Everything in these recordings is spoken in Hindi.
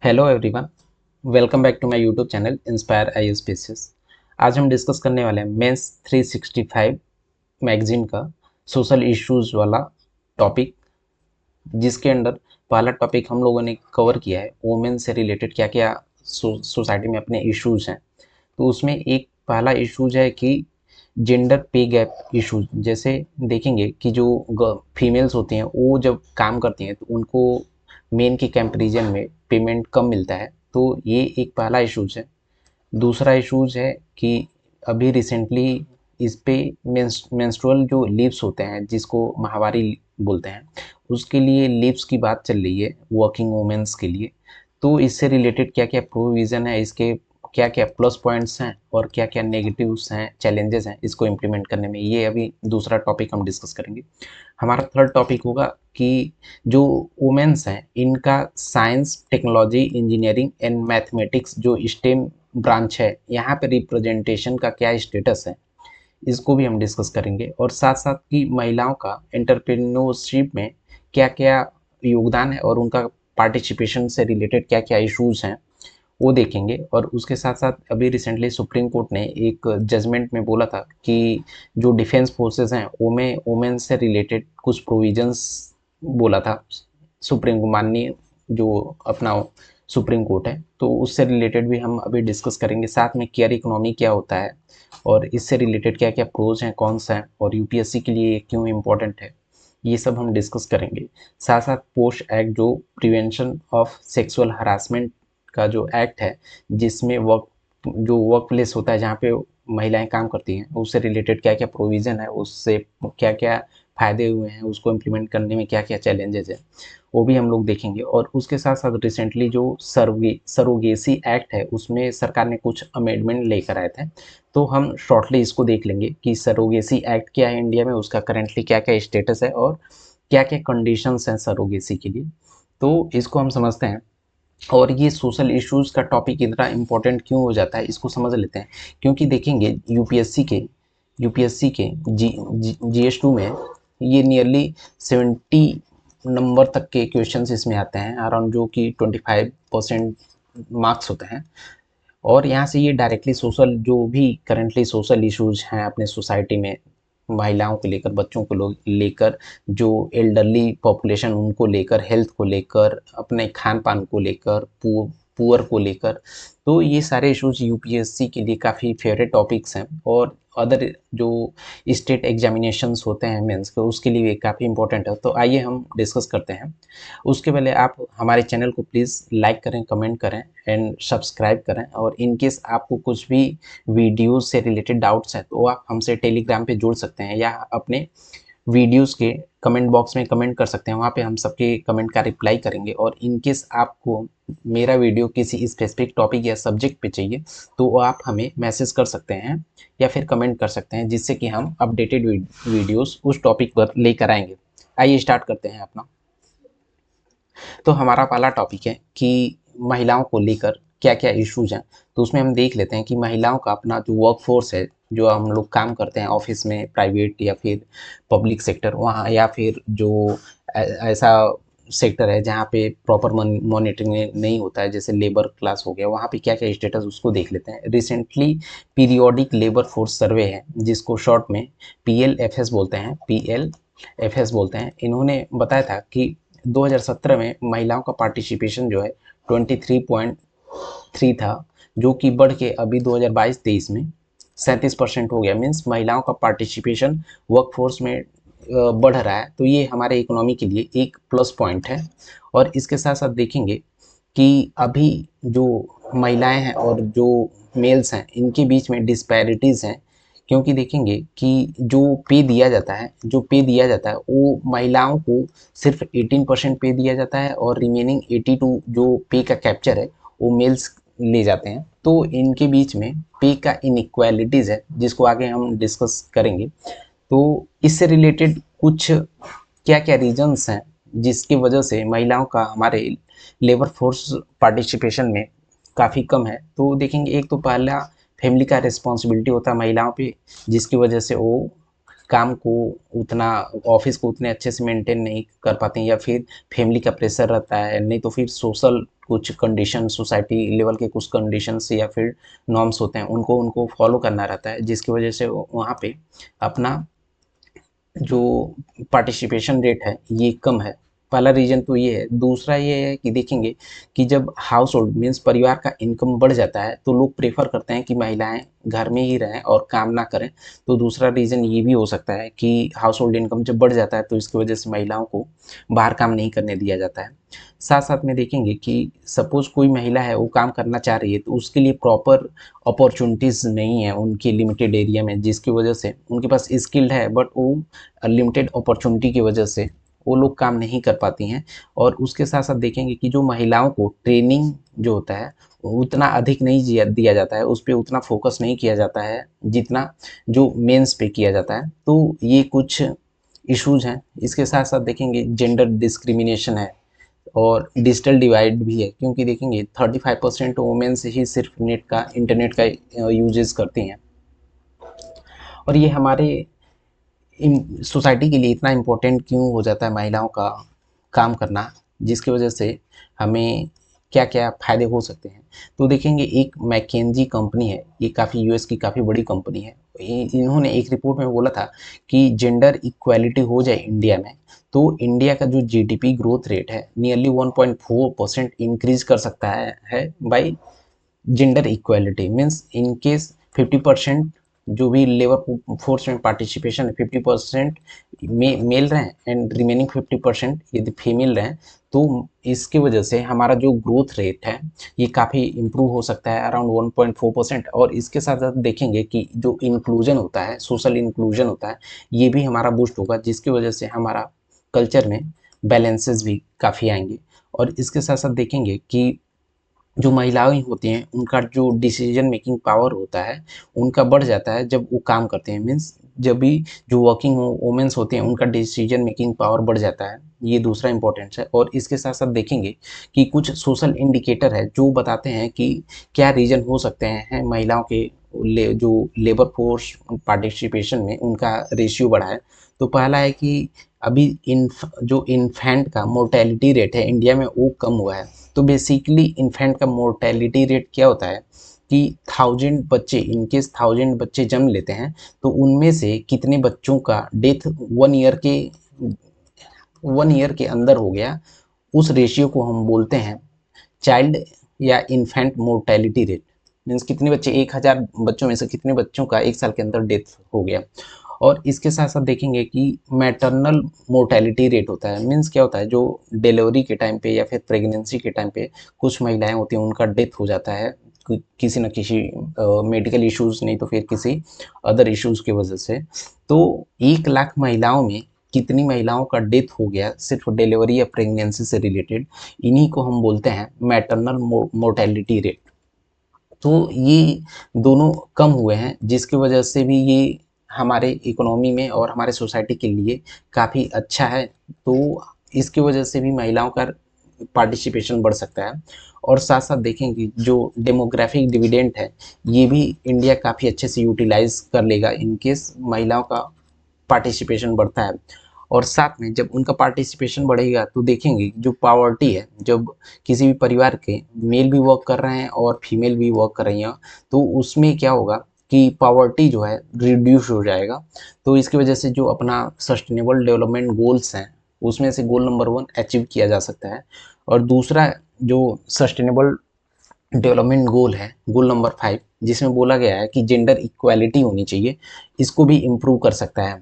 Hello everyone, welcome back to my YouTube channel Inspire IAS. आज हम डिस्कस करने वाले हैं मेंस 365 मैगजीन का सोशल इश्यूज वाला टॉपिक, जिसके अंदर पहला टॉपिक हम लोगों ने कवर किया है वुमेन से रिलेटेड क्या क्या सोसाइटी में अपने इश्यूज हैं। तो उसमें एक पहला इश्यूज है कि जेंडर पे गैप इश्यूज। जैसे देखेंगे कि जो फीमेल्स होती हैं वो जब काम करती हैं तो उनको मेन के कंपैरिजन में पेमेंट कम मिलता है। तो ये एक पहला इश्यूज है। दूसरा इश्यूज है कि अभी रिसेंटली इस पे मेंस्ट्रुअल जो लीव्स होते हैं, जिसको माहवारी बोलते हैं, उसके लिए लीव्स की बात चल रही है वर्किंग वुमेन्स के लिए। तो इससे रिलेटेड क्या क्या प्रोविज़न है, इसके क्या क्या प्लस पॉइंट्स हैं और क्या क्या नेगेटिव्स हैं, चैलेंजेस हैं इसको इम्प्लीमेंट करने में, ये अभी दूसरा टॉपिक हम डिस्कस करेंगे। हमारा थर्ड टॉपिक होगा कि जो वुमेन्स हैं इनका science, technology, engineering and mathematics जो स्टेम ब्रांच है, यहाँ पे रिप्रेजेंटेशन का क्या स्टेटस है, इसको भी हम डिस्कस करेंगे। और साथ साथ कि महिलाओं का एंटरप्रेन्योरशिप में क्या क्या योगदान है और उनका पार्टिसिपेशन से रिलेटेड क्या क्या इश्यूज हैं वो देखेंगे। और उसके साथ साथ अभी रिसेंटली सुप्रीम कोर्ट ने एक जजमेंट में बोला था कि जो डिफेंस फोर्सेस हैं उनमें वुमेन से रिलेटेड कुछ प्रोविजंस बोला था सुप्रीम माननीय जो अपना सुप्रीम कोर्ट है, तो उससे रिलेटेड भी हम अभी डिस्कस करेंगे। साथ में केयर इकोनॉमी क्या होता है और इससे रिलेटेड क्या क्या प्रोज हैं, कौन सा है, और यूपीएससी के लिए क्यों इम्पोर्टेंट है, ये सब हम डिस्कस करेंगे। साथ साथ पोस्ट एक्ट जो प्रिवेंशन ऑफ सेक्सुअल हरासमेंट का जो एक्ट है, जिसमें वर्क प्लेस होता है जहाँ पे महिलाएं काम करती हैं, उससे रिलेटेड क्या क्या प्रोविज़न है, उससे क्या क्या फ़ायदे हुए हैं, उसको इम्प्लीमेंट करने में क्या क्या चैलेंजेस हैं, वो भी हम लोग देखेंगे। और उसके साथ साथ रिसेंटली जो सरोगेसी एक्ट है उसमें सरकार ने कुछ अमेंडमेंट लेकर आए थे, तो हम शॉर्टली इसको देख लेंगे कि सरोगेसी एक्ट क्या है इंडिया में, उसका करेंटली क्या क्या स्टेटस है और क्या क्या कंडीशंस हैं सरोगेसी के लिए। तो इसको हम समझते हैं। और ये सोशल इश्यूज का टॉपिक इतना इम्पोर्टेंट क्यों हो जाता है इसको समझ लेते हैं। क्योंकि देखेंगे यूपीएससी के GS2 में ये नियरली 70 नंबर तक के क्वेश्चंस इसमें आते हैं अराउंड, जो कि 25% मार्क्स होते हैं। और यहाँ से ये डायरेक्टली सोशल जो भी करंटली सोशल इश्यूज हैं अपने सोसाइटी में, महिलाओं को लेकर, बच्चों को लेकर, जो एल्डरली पॉपुलेशन उनको लेकर, हेल्थ को लेकर, अपने खान पान को लेकर, पुअर को लेकर, तो ये सारे इश्यूज यूपीएससी के लिए काफ़ी फेवरेट टॉपिक्स हैं। और अदर जो स्टेट एग्जामिनेशंस होते हैं मेंस के, उसके लिए भी काफ़ी इंपॉर्टेंट है। तो आइए हम डिस्कस करते हैं। उसके पहले आप हमारे चैनल को प्लीज़ लाइक करें, कमेंट करें एंड सब्सक्राइब करें। और इन केस आपको कुछ भी वीडियोस से रिलेटेड डाउट्स हैं तो आप हमसे टेलीग्राम पे जुड़ सकते हैं या अपने वीडियोस के कमेंट बॉक्स में कमेंट कर सकते हैं, वहाँ पे हम सबके कमेंट का रिप्लाई करेंगे। और इन केस आपको मेरा वीडियो किसी स्पेसिफिक टॉपिक या सब्जेक्ट पे चाहिए तो वो आप हमें मैसेज कर सकते हैं या फिर कमेंट कर सकते हैं, जिससे कि हम अपडेटेड वीडियोस उस टॉपिक पर लेकर आएंगे। आइए स्टार्ट करते हैं अपना। तो हमारा पहला टॉपिक है कि महिलाओं को लेकर क्या क्या इश्यूज हैं। तो उसमें हम देख लेते हैं कि महिलाओं का अपना जो वर्क फोर्स है, जो हम लोग काम करते हैं ऑफिस में, प्राइवेट या फिर पब्लिक सेक्टर, वहाँ या फिर जो ऐसा सेक्टर है जहाँ पे प्रॉपर मॉनिटरिंग नहीं होता है, जैसे लेबर क्लास हो गया, वहाँ पे क्या क्या स्टेटस उसको देख लेते हैं। Recently periodic labour force survey है, जिसको शॉर्ट में PLFS बोलते हैं, PLFS बोलते हैं। इन्होंने बताया था कि 2017 में महिलाओं का पार्टिसिपेशन जो है 23.3 था, जो कि बढ़ के अभी 2022-23 में 37% हो गया। मीन्स महिलाओं का पार्टिसिपेशन वर्कफोर्स में बढ़ रहा है। तो ये हमारे इकोनॉमी के लिए एक प्लस पॉइंट है। और इसके साथ साथ देखेंगे कि अभी जो महिलाएं हैं और जो मेल्स हैं, इनके बीच में डिस्पैरिटीज़ हैं। क्योंकि देखेंगे कि जो पे दिया जाता है वो महिलाओं को सिर्फ 18% पे दिया जाता है और रिमेनिंग 82 जो पे का कैप्चर है वो मेल्स ले जाते हैं। तो इनके बीच में पे का इनइक्वालिटीज़ है, जिसको आगे हम डिस्कस करेंगे। तो इससे रिलेटेड कुछ क्या क्या रीजंस हैं जिसकी वजह से महिलाओं का हमारे लेबर फोर्स पार्टिसिपेशन में काफ़ी कम है। तो देखेंगे, एक तो पहला फैमिली का रिस्पॉन्सिबिलिटी होता है महिलाओं पे, जिसकी वजह से वो काम को उतना, ऑफिस को उतने अच्छे से मेंटेन नहीं कर पाते हैं, या फिर फैमिली का प्रेशर रहता है, नहीं तो फिर सोशल कुछ कंडीशन, सोसाइटी लेवल के कुछ कंडीशंस या फिर नॉर्म्स होते हैं, उनको उनको फॉलो करना रहता है, जिसकी वजह से वहाँ पे अपना जो पार्टिसिपेशन रेट है ये कम है। पहला रीज़न तो ये है। दूसरा ये है कि देखेंगे कि जब हाउस होल्ड मीन्स परिवार का इनकम बढ़ जाता है तो लोग प्रेफर करते हैं कि महिलाएं घर में ही रहें और काम ना करें। तो दूसरा रीज़न ये भी हो सकता है कि हाउस होल्ड इनकम जब बढ़ जाता है तो इसकी वजह से महिलाओं को बाहर काम नहीं करने दिया जाता है। साथ साथ में देखेंगे कि सपोज़ कोई महिला है वो काम करना चाह रही है तो उसके लिए प्रॉपर अपॉर्चुनिटीज़ नहीं है उनके लिमिटेड एरिया में, जिसकी वजह से उनके पास स्किल्ड है बट वो लिमिटेड अपॉर्चुनिटी की वजह से वो लोग काम नहीं कर पाती हैं। और उसके साथ साथ देखेंगे कि जो महिलाओं को ट्रेनिंग जो होता है उतना अधिक नहीं दिया जाता है, उस पर उतना फोकस नहीं किया जाता है जितना जो मेंस पे किया जाता है। तो ये कुछ इश्यूज हैं। इसके साथ साथ देखेंगे जेंडर डिस्क्रिमिनेशन है और डिजिटल डिवाइड भी है, क्योंकि देखेंगे 35% वुमेन्स ही सिर्फ इंटरनेट का यूजेस करती हैं। और ये हमारे सोसाइटी के लिए इतना इम्पोर्टेंट क्यों हो जाता है महिलाओं का काम करना, जिसकी वजह से हमें क्या क्या फ़ायदे हो सकते हैं। तो देखेंगे एक मैकेंजी कंपनी है, ये काफ़ी यूएस की काफ़ी बड़ी कंपनी है। इन्होंने एक रिपोर्ट में बोला था कि जेंडर इक्वालिटी हो जाए इंडिया में तो इंडिया का जो जीडीपी ग्रोथ रेट है नियरली 1.4% इंक्रीज कर सकता है by gender equality. Means in case 50% जो भी लेबर फोर्स में पार्टिसिपेशन है 50% मेल रहे एंड रिमेनिंग 50% यदि फीमेल रहे तो इसकी वजह से हमारा जो ग्रोथ रेट है ये काफ़ी इम्प्रूव हो सकता है अराउंड 1.4%। और इसके साथ साथ देखेंगे कि जो इंक्लूजन होता है, सोशल इंक्लूजन होता है, ये भी हमारा बूस्ट होगा, जिसकी वजह से हमारा कल्चर में बैलेंसेस भी काफ़ी आएंगे। और इसके साथ साथ देखेंगे कि जो महिलाएं होती हैं उनका जो डिसीजन मेकिंग पावर होता है उनका बढ़ जाता है जब वो काम करते हैं। मीन्स जब भी जो वर्किंग वुमेन्स होती हैं उनका डिसीजन मेकिंग पावर बढ़ जाता है, ये दूसरा इंपॉर्टेंस है। और इसके साथ साथ देखेंगे कि कुछ सोशल इंडिकेटर है जो बताते हैं कि क्या रीजन हो सकते हैं महिलाओं के जो लेबर फोर्स पार्टिसिपेशन में उनका रेशियो बढ़ा है। तो पहला है कि अभी जो इन्फेंट का मोर्टेलिटी रेट है इंडिया में वो कम हुआ है। तो बेसिकली इन्फेंट का मोर्टेलिटी रेट क्या होता है कि 1000 बच्चे, इनकेस 1000 बच्चे जन्म लेते हैं तो उनमें से कितने बच्चों का डेथ 1 ईयर के अंदर हो गया, उस रेशियो को हम बोलते हैं चाइल्ड या इन्फेंट मोर्टेलिटी रेट। मीन्स कितने बच्चे, 1000 बच्चों में से कितने बच्चों का 1 साल के अंदर डेथ हो गया। और इसके साथ साथ देखेंगे कि मैटरनल मोर्टेलिटी रेट होता है। मीन्स क्या होता है, जो डिलीवरी के टाइम पे या फिर प्रेगनेंसी के टाइम पे कुछ महिलाएं होती हैं उनका डेथ हो जाता है किसी न किसी मेडिकल इश्यूज, नहीं तो फिर किसी अदर इश्यूज की वजह से। तो 1 लाख महिलाओं में कितनी महिलाओं का डेथ हो गया सिर्फ डिलीवरी या प्रेगनेंसी से रिलेटेड, इन्हीं को हम बोलते हैं मैटरनल मोर्टेलिटी रेट। तो ये दोनों कम हुए हैं, जिसकी वजह से भी ये हमारे इकोनॉमी में और हमारे सोसाइटी के लिए काफ़ी अच्छा है। तो इसकी वजह से भी महिलाओं का पार्टिसिपेशन बढ़ सकता है। और साथ साथ देखेंगे जो डेमोग्राफिक डिविडेंड है ये भी इंडिया काफ़ी अच्छे से यूटिलाइज कर लेगा इनकेस महिलाओं का पार्टिसिपेशन बढ़ता है। और साथ में जब उनका पार्टिसिपेशन बढ़ेगा तो देखेंगे जो पावर्टी है, जब किसी भी परिवार के मेल भी वर्क कर रहे हैं और फीमेल भी वर्क कर रही हैं तो उसमें क्या होगा कि पावर्टी जो है रिड्यूस हो जाएगा। तो इसकी वजह से जो अपना सस्टेनेबल डेवलपमेंट गोल्स हैं उसमें से गोल नंबर 1 अचीव किया जा सकता है। और दूसरा जो सस्टेनेबल डेवलपमेंट गोल है, गोल नंबर 5, जिसमें बोला गया है कि जेंडर इक्वालिटी होनी चाहिए, इसको भी इम्प्रूव कर सकता है।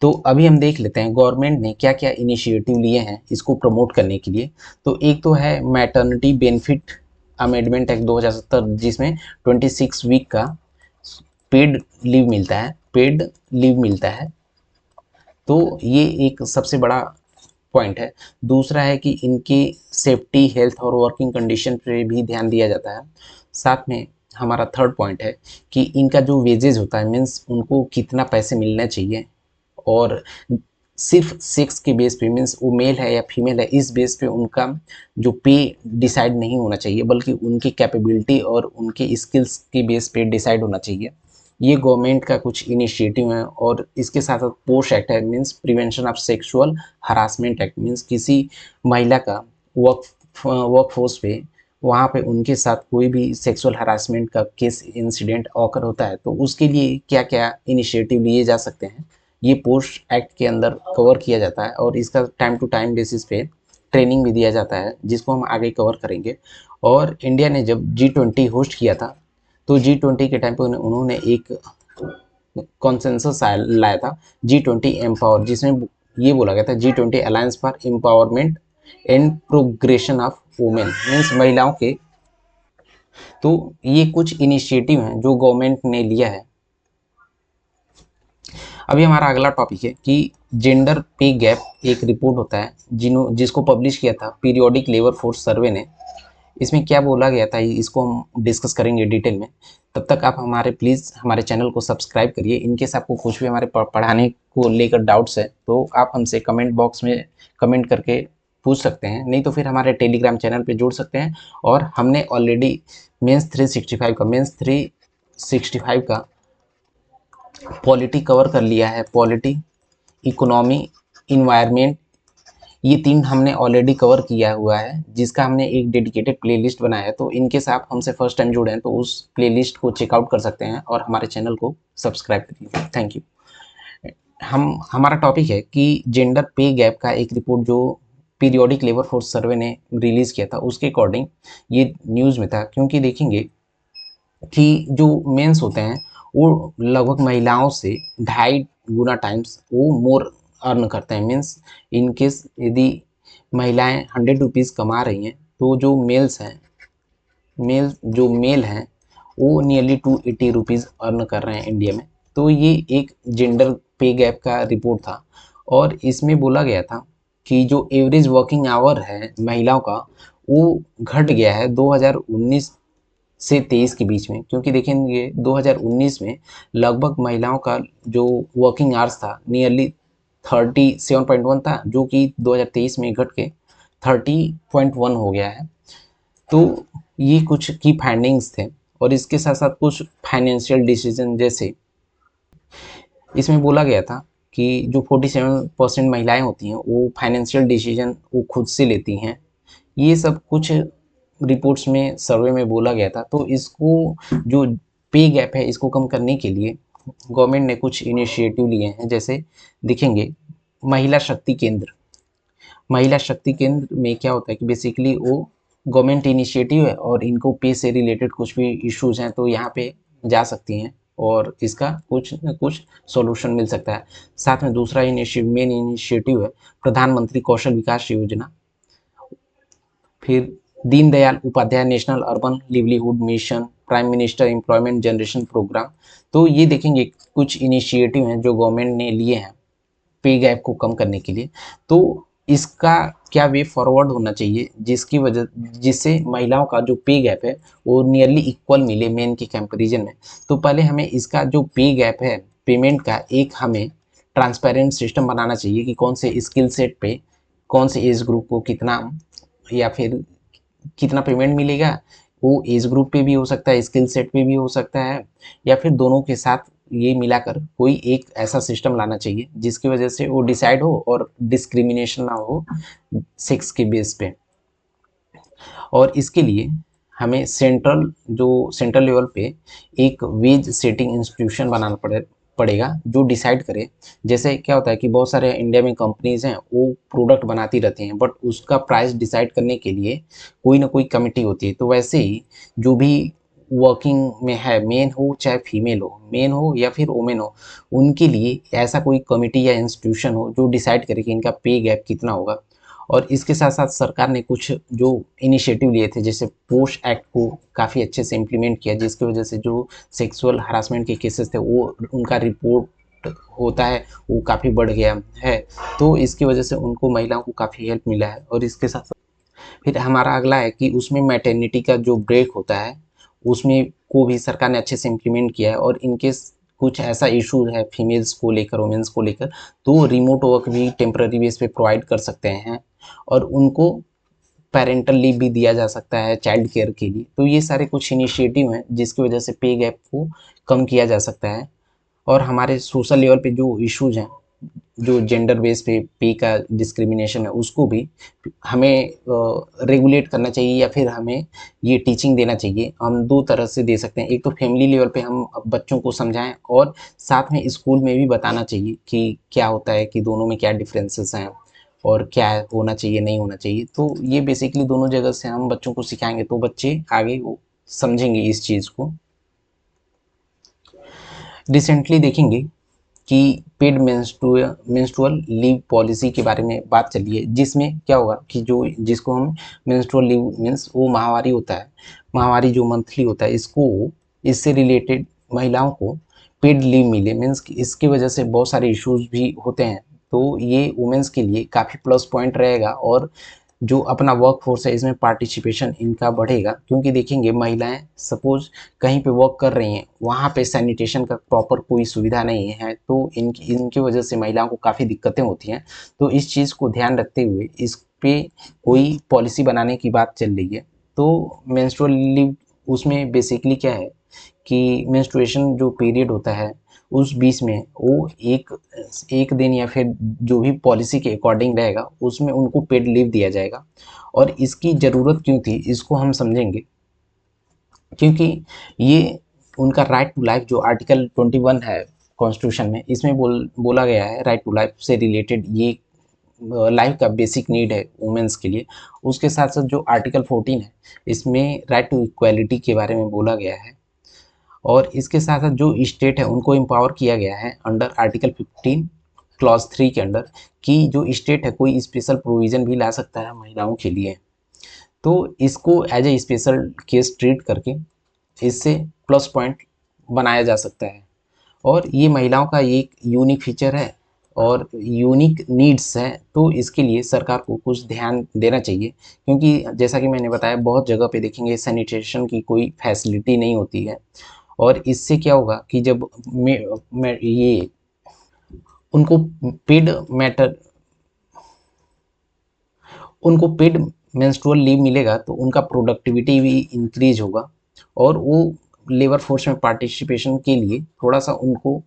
तो अभी हम देख लेते हैं गवर्नमेंट ने क्या क्या इनिशिएटिव लिए हैं इसको प्रमोट करने के लिए। तो एक तो है मैटर्निटी बेनिफिट अमेंडमेंट एक्ट 2070, जिसमें 26 वीक का पेड लीव मिलता है। तो ये एक सबसे बड़ा पॉइंट है। दूसरा है कि इनकी सेफ्टी, हेल्थ और वर्किंग कंडीशन पे भी ध्यान दिया जाता है। साथ में हमारा थर्ड पॉइंट है कि इनका जो वेजेस होता है, मीन्स उनको कितना पैसे मिलना चाहिए, और सिर्फ सेक्स के बेस पे, मीन्स वो मेल है या फीमेल है, इस बेस पे उनका जो पे डिसाइड नहीं होना चाहिए, बल्कि उनकी कैपेबिलिटी और उनके स्किल्स के बेस पे डिसाइड होना चाहिए। ये गवर्नमेंट का कुछ इनिशिएटिव है। और इसके साथ साथ पोस्ट एक्ट है, means prevention of sexual harassment act, means किसी महिला का वर्क वर्क फोर्स पे, वहाँ पे उनके साथ कोई भी सेक्सुअल हरासमेंट का केस इंसिडेंट ऑकर होता है तो उसके लिए क्या क्या इनिशिएटिव लिए जा सकते हैं, ये पोस्ट एक्ट के अंदर कवर किया जाता है और इसका टाइम टू टाइम बेसिस पे ट्रेनिंग भी दिया जाता है, जिसको हम आगे कवर करेंगे। और इंडिया ने जब G20 होस्ट किया था तो G20 के टाइम पे उन्होंने एक कॉन्सेंसस लाया था, G20 एम्पावर, जिसमें ये बोला गया था G20 alliance for empowerment and progression of women, means महिलाओं के। तो ये कुछ इनिशिएटिव हैं जो गवर्नमेंट ने लिया है। अभी हमारा अगला टॉपिक है कि जेंडर पे गैप एक रिपोर्ट होता है जिसको पब्लिश किया था पीरियोडिक लेबर फोर्स सर्वे ने। इसमें क्या बोला गया था इसको हम डिस्कस करेंगे डिटेल में। तब तक आप हमारे प्लीज़ हमारे चैनल को सब्सक्राइब करिए। इनकेस आपको कुछ भी हमारे पढ़ाने को लेकर डाउट्स है तो आप हमसे कमेंट बॉक्स में कमेंट करके पूछ सकते हैं, नहीं तो फिर हमारे टेलीग्राम चैनल पे जुड़ सकते हैं। और हमने ऑलरेडी मेंस 365 का पॉलिटी कवर कर लिया है। पॉलिटी, इकोनॉमी, इन्वायरमेंट, ये 3 हमने ऑलरेडी कवर किया हुआ है, जिसका हमने एक डेडिकेटेड प्लेलिस्ट बनाया है। तो इनकेस आप हमसे फर्स्ट टाइम जुड़े हैं तो उस प्लेलिस्ट को चेकआउट कर सकते हैं और हमारे चैनल को सब्सक्राइब करिए। Thank you. हमारा टॉपिक है कि जेंडर पे गैप का एक रिपोर्ट जो पीरियोडिक लेबर फोर्स सर्वे ने रिलीज़ किया था, उसके अकॉर्डिंग ये न्यूज़ में था। क्योंकि देखेंगे कि जो मेंस होते हैं वो लगभग महिलाओं से 2.5 गुना टाइम्स वो मोर अर्न करते हैं। मीन्स इनकेस यदि महिलाएं 100 रुपीज़ कमा रही हैं तो जो मेल हैं वो नियरली 280 रुपीज़ अर्न कर रहे हैं इंडिया में। तो ये एक जेंडर पे गैप का रिपोर्ट था और इसमें बोला गया था कि जो एवरेज वर्किंग आवर है महिलाओं का वो घट गया है 2019 से 23 के बीच में। क्योंकि देखेंगे 2019 में लगभग महिलाओं का जो वर्किंग आवर्स था नियरली 37.1 था, जो कि 2023 में घट के 30.1 हो गया है। तो ये कुछ की फाइंडिंग्स थे और इसके साथ साथ कुछ फाइनेंशियल डिसीजन, जैसे इसमें बोला गया था कि जो 47% महिलाएं होती हैं वो फाइनेंशियल डिसीजन वो खुद से लेती हैं। ये सब कुछ रिपोर्ट्स में सर्वे में बोला गया था। तो इसको जो पे गैप है इसको कम करने के लिए गवर्नमेंट ने कुछ इनिशिएटिव लिए हैं। जैसे देखेंगे महिला शक्ति केंद्र में क्या होता है कि बेसिकली वो गवर्नमेंट इनिशिएटिव है और इनको पे से रिलेटेड कुछ भी इश्यूज हैं तो यहाँ पे जा सकती हैं और इसका कुछ न कुछ सॉल्यूशन मिल सकता है। साथ में दूसरा मेन इनिशिएटिव है प्रधानमंत्री कौशल विकास योजना, फिर Deendayal Upadhyay national urban livelihood mission, prime minister employment generation programme. तो ये देखेंगे कुछ इनिशिएटिव हैं जो गवर्नमेंट ने लिए हैं पे गैप को कम करने के लिए। तो इसका क्या वे फॉरवर्ड होना चाहिए जिससे महिलाओं का जो पे गैप है वो नियरली इक्वल मिले मेन के कंपैरिजन में। तो पहले हमें इसका जो पे गैप है पेमेंट का एक हमें ट्रांसपेरेंट सिस्टम बनाना चाहिए कि कौन से स्किल सेट पे कौन से एज ग्रुप को कितना या फिर कितना पेमेंट मिलेगा। वो एज ग्रुप पे भी हो सकता है, स्किल सेट पे भी हो सकता है, या फिर दोनों के साथ ये मिलाकर कोई एक ऐसा सिस्टम लाना चाहिए जिसकी वजह से वो डिसाइड हो और डिस्क्रिमिनेशन ना हो सेक्स के बेस पे। और इसके लिए हमें सेंट्रल लेवल पे एक वेज सेटिंग इंस्टीट्यूशन बनाना पड़ेगा जो डिसाइड करे। जैसे क्या होता है कि बहुत सारे इंडिया में कंपनीज हैं वो प्रोडक्ट बनाती रहती हैं बट उसका प्राइस डिसाइड करने के लिए कोई ना कोई कमिटी होती है। तो वैसे ही जो भी वर्किंग में है, मेन हो चाहे फीमेल हो, मेन हो या फिर वोमेन हो, उनके लिए ऐसा कोई कमिटी या इंस्टीट्यूशन हो जो डिसाइड करे कि इनका पे गैप कितना होगा। और इसके साथ साथ सरकार ने कुछ जो इनिशिएटिव लिए थे, जैसे पोस्ट एक्ट को काफ़ी अच्छे से इम्प्लीमेंट किया, जिसकी वजह से जो सेक्सुअल हरासमेंट के केसेस थे वो उनका रिपोर्ट होता है वो काफ़ी बढ़ गया है। तो इसकी वजह से उनको महिलाओं को काफ़ी हेल्प मिला है। और इसके साथ साथ फिर हमारा अगला है कि उसमें मैटरनिटी का जो ब्रेक होता है उसमें को भी सरकार ने अच्छे से इम्प्लीमेंट किया है। और इनकेस कुछ ऐसा इशू है फीमेल्स को लेकर, वुमेन्स को लेकर, तो रिमोट वर्क भी टेम्पररी बेस पे प्रोवाइड कर सकते हैं और उनको पेरेंटल लीव भी दिया जा सकता है चाइल्ड केयर के लिए। तो ये सारे कुछ इनिशिएटिव हैं जिसकी वजह से पे गैप को कम किया जा सकता है। और हमारे सोशल लेवल पे जो इश्यूज हैं जो जेंडर बेस पे का डिस्क्रिमिनेशन है उसको भी हमें रेगुलेट करना चाहिए, या फिर हमें ये टीचिंग देना चाहिए। हम दो तरह से दे सकते हैं, एक तो फैमिली लेवल पे हम बच्चों को समझाएं, और साथ में स्कूल में भी बताना चाहिए कि क्या होता है, कि दोनों में क्या डिफरेंसेस हैं और क्या होना चाहिए नहीं होना चाहिए। तो ये बेसिकली दोनों जगह से हम बच्चों को सिखाएंगे तो बच्चे आगे वो समझेंगे इस चीज़ को। रिसेंटली देखेंगे कि पेड मेंस्ट्रुअल लीव पॉलिसी के बारे में बात चली है, जिसमें क्या होगा कि जो जिसको हम मेंस्ट्रुअल लीव मीन्स वो माहवारी होता है, माहवारी जो मंथली होता है, इसको इससे रिलेटेड महिलाओं को पेड लीव मिले, मीन्स इसकी वजह से बहुत सारे इश्यूज भी होते हैं। तो ये वुमेंस के लिए काफ़ी प्लस पॉइंट रहेगा, और जो अपना वर्क फोर्स है इसमें पार्टिसिपेशन इनका बढ़ेगा। क्योंकि देखेंगे महिलाएं सपोज कहीं पे वर्क कर रही हैं, वहाँ पे सैनिटेशन का प्रॉपर कोई सुविधा नहीं है, तो इनकी इनकी वजह से महिलाओं को काफ़ी दिक्कतें होती हैं। तो इस चीज़ को ध्यान रखते हुए इस पे कोई पॉलिसी बनाने की बात चल रही है। तो मेंस्ट्रुअल लीव उसमें बेसिकली क्या है कि मेंस्ट्रुएशन जो पीरियड होता है उस बीच में वो एक एक दिन या फिर जो भी पॉलिसी के अकॉर्डिंग रहेगा उसमें उनको पेड लीव दिया जाएगा। और इसकी ज़रूरत क्यों थी इसको हम समझेंगे, क्योंकि ये उनका राइट टू लाइफ जो आर्टिकल 21 है कॉन्स्टिट्यूशन में, इसमें बोला गया है राइट टू लाइफ से रिलेटेड, ये लाइफ का बेसिक नीड है वुमेन्स के लिए। उसके साथ साथ जो आर्टिकल 14 है इसमें राइट टू इक्वालिटी के बारे में बोला गया है। और इसके साथ साथ जो स्टेट है उनको एम्पावर किया गया है अंडर आर्टिकल 15 क्लॉज 3 के अंडर, कि जो स्टेट है कोई स्पेशल प्रोविज़न भी ला सकता है महिलाओं के लिए। तो इसको as a special case treat करके इससे प्लस पॉइंट बनाया जा सकता है। और ये महिलाओं का एक यूनिक फीचर है और यूनिक नीड्स है, तो इसके लिए सरकार को कुछ ध्यान देना चाहिए। क्योंकि जैसा कि मैंने बताया बहुत जगह पे देखेंगे सैनिटेशन की कोई फैसिलिटी नहीं होती है, और इससे क्या होगा कि जब ये उनको पेड मैटर उनको पेड मेंस्ट्रुअल लीव मिलेगा तो उनका प्रोडक्टिविटी भी इंक्रीज होगा, और वो लेबर फोर्स में पार्टिसिपेशन के लिए थोड़ा सा उनको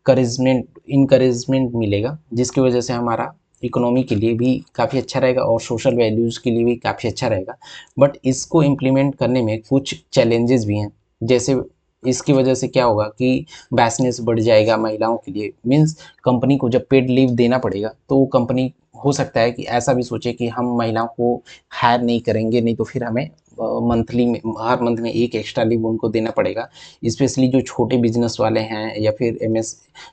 इनकरेजमेंट मिलेगा, जिसकी वजह से हमारा इकोनॉमी के लिए भी काफ़ी अच्छा रहेगा और सोशल वैल्यूज़ के लिए भी काफ़ी अच्छा रहेगा। बट इसको इम्प्लीमेंट करने में कुछ चैलेंजेस भी हैं। जैसे इसकी वजह से क्या होगा कि बैसनेस बढ़ जाएगा महिलाओं के लिए, मीन्स कंपनी को जब पेड लीव देना पड़ेगा तो वो कंपनी हो सकता है कि ऐसा भी सोचे कि हम महिलाओं को हायर नहीं करेंगे, नहीं तो फिर हमें मंथली में हर मंथ में एक एक्स्ट्रा लीव उनको देना पड़ेगा। स्पेशली जो छोटे बिजनेस वाले हैं या फिर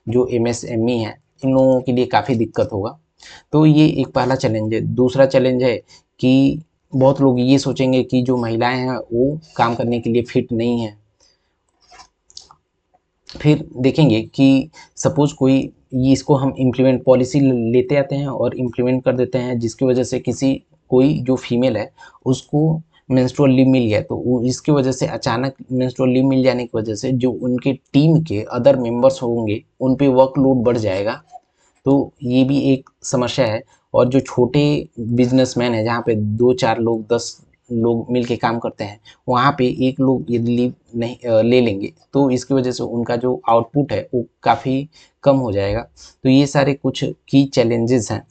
जो एमएसएमई हैं, इन लोगों के लिए काफ़ी दिक्कत होगा। तो ये एक पहला चैलेंज है। दूसरा चैलेंज है कि बहुत लोग ये सोचेंगे कि जो महिलाएं हैं वो काम करने के लिए फिट नहीं है। फिर देखेंगे कि सपोज कोई ये इसको हम इम्प्लीमेंट पॉलिसी लेते आते हैं और इम्प्लीमेंट कर देते हैं, जिसकी वजह से किसी कोई जो फीमेल है उसको मेंस्ट्रुअल लीव मिल गया, तो इसकी वजह से अचानक मेंस्ट्रुअल लीव मिल जाने की वजह से जो उनके टीम के अदर मेंबर्स होंगे उन पे वर्कलोड बढ़ जाएगा। तो ये भी एक समस्या है। और जो छोटे बिजनेसमैन है जहाँ पे 2-4 लोग 10 लोग मिलके काम करते हैं, वहाँ पे एक लोग यदि लीव नहीं ले लेंगे तो इसकी वजह से उनका जो आउटपुट है वो काफ़ी कम हो जाएगा। तो ये सारे कुछ की चैलेंजेस हैं।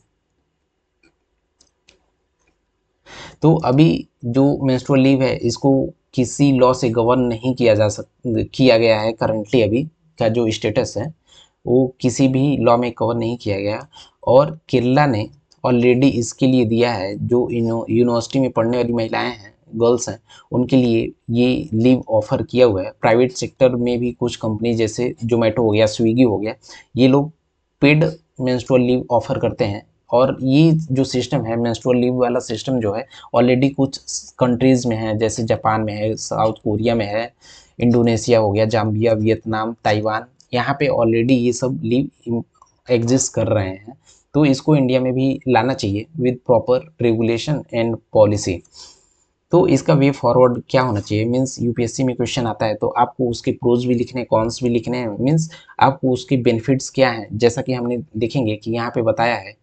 तो अभी जो मेंस्ट्रुअल लीव है इसको किसी लॉ से गवर्न नहीं किया गया है। करंटली अभी का जो स्टेटस है वो किसी भी लॉ में कवर नहीं किया गया। और केरला ने ऑलरेडी इसके लिए दिया है, जो यूनिवर्सिटी में पढ़ने वाली महिलाएं हैं, गर्ल्स हैं, उनके लिए ये लीव ऑफर किया हुआ है। प्राइवेट सेक्टर में भी कुछ कंपनी जैसे जोमेटो हो गया, स्विगी हो गया, ये लोग पेड मेंस्ट्रुअल लीव ऑफर करते हैं। और ये जो सिस्टम है मेंस्ट्रुअल लीव वाला सिस्टम जो है ऑलरेडी कुछ कंट्रीज़ में है, जैसे जापान में है, साउथ कोरिया में है, इंडोनेशिया हो गया, जाम्बिया, वियतनाम, ताइवान, यहाँ पे ऑलरेडी ये सब लीव एग्जिस्ट कर रहे हैं। तो इसको इंडिया में भी लाना चाहिए with proper regulation and policy. तो इसका वे फॉरवर्ड क्या होना चाहिए, मीन्स यूपीएससी में क्वेश्चन आता है तो आपको उसके प्रोज भी लिखने हैं, कॉन्स भी लिखने हैं, मीन्स आपको उसके बेनिफिट्स क्या हैं, जैसा कि हमने देखेंगे कि यहाँ पे बताया है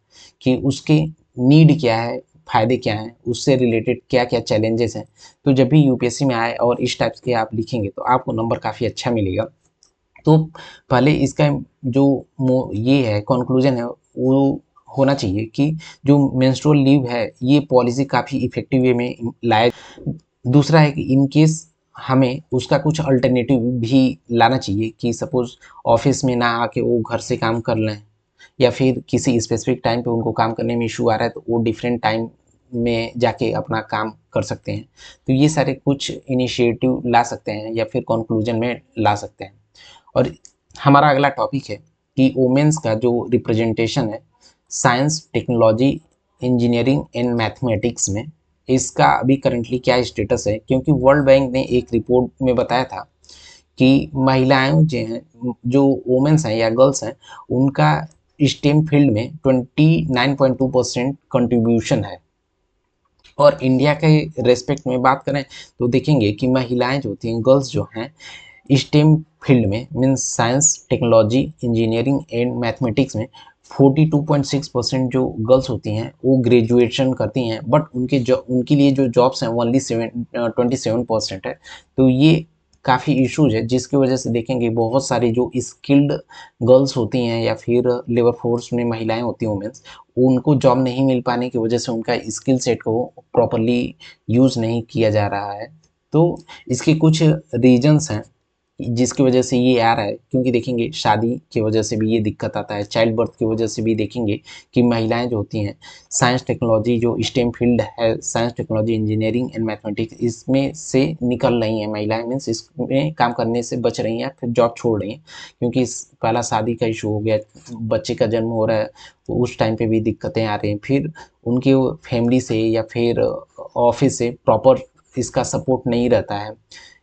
कि उसके नीड क्या है, फ़ायदे क्या हैं, उससे रिलेटेड क्या क्या चैलेंजेस हैं। तो जब भी यूपीएससी में आए और इस टाइप के आप लिखेंगे तो आपको नंबर काफ़ी अच्छा मिलेगा। तो पहले इसका जो ये है कंक्लूजन है वो होना चाहिए कि जो मेंस्ट्रुअल लीव है ये पॉलिसी काफ़ी इफेक्टिव वे में लाया। दूसरा है कि इन केस हमें उसका कुछ अल्टरनेटिव भी लाना चाहिए कि सपोज़ ऑफिस में ना आके वो घर से काम कर लें, या फिर किसी स्पेसिफिक टाइम पे उनको काम करने में इशू आ रहा है तो वो डिफरेंट टाइम में जाके अपना काम कर सकते हैं। तो ये सारे कुछ इनिशिएटिव ला सकते हैं या फिर कंक्लूजन में ला सकते हैं। और हमारा अगला टॉपिक है कि वोमेन्स का जो रिप्रेजेंटेशन है science, technology, engineering and mathematics में, इसका अभी करंटली क्या स्टेटस है, क्योंकि वर्ल्ड बैंक ने एक रिपोर्ट में बताया था कि महिलाएं जो हैं, जो वोमेन्स हैं या गर्ल्स हैं, उनका स्टेम फील्ड में 29.2% कंट्रीब्यूशन है। और इंडिया के रेस्पेक्ट में बात करें तो देखेंगे कि महिलाएं जो होती हैं, गर्ल्स जो हैं, स्टेम फील्ड में means science, technology, engineering and mathematics में 42.6% जो गर्ल्स होती हैं वो ग्रेजुएशन करती हैं, बट उनके लिए जो जॉब्स हैं वो ओनली 27% है। तो ये काफ़ी इश्यूज है जिसकी वजह से देखेंगे बहुत सारी जो स्किल्ड गर्ल्स होती हैं या फिर लेबर फोर्स में महिलाएं होती हैं, वुमेन्स, उनको जॉब नहीं मिल पाने की वजह से उनका स्किल सेट को प्रॉपरली यूज़ नहीं किया जा रहा है। तो इसके कुछ रीजंस हैं जिसकी वजह से ये आ रहा है, क्योंकि देखेंगे शादी की वजह से भी ये दिक्कत आता है, चाइल्ड बर्थ की वजह से भी देखेंगे कि महिलाएं जो होती हैं साइंस टेक्नोलॉजी जो स्टेम फील्ड है, science technology engineering and mathematics, इसमें से निकल रही हैं महिलाएं, मीन्स इसमें काम करने से बच रही हैं, फिर जॉब छोड़ रही हैं, क्योंकि पहला शादी का इशू हो गया, बच्चे का जन्म हो रहा है, तो उस टाइम पर भी दिक्कतें आ रही हैं, फिर उनके फैमिली से या फिर ऑफिस से प्रॉपर इसका सपोर्ट नहीं रहता है।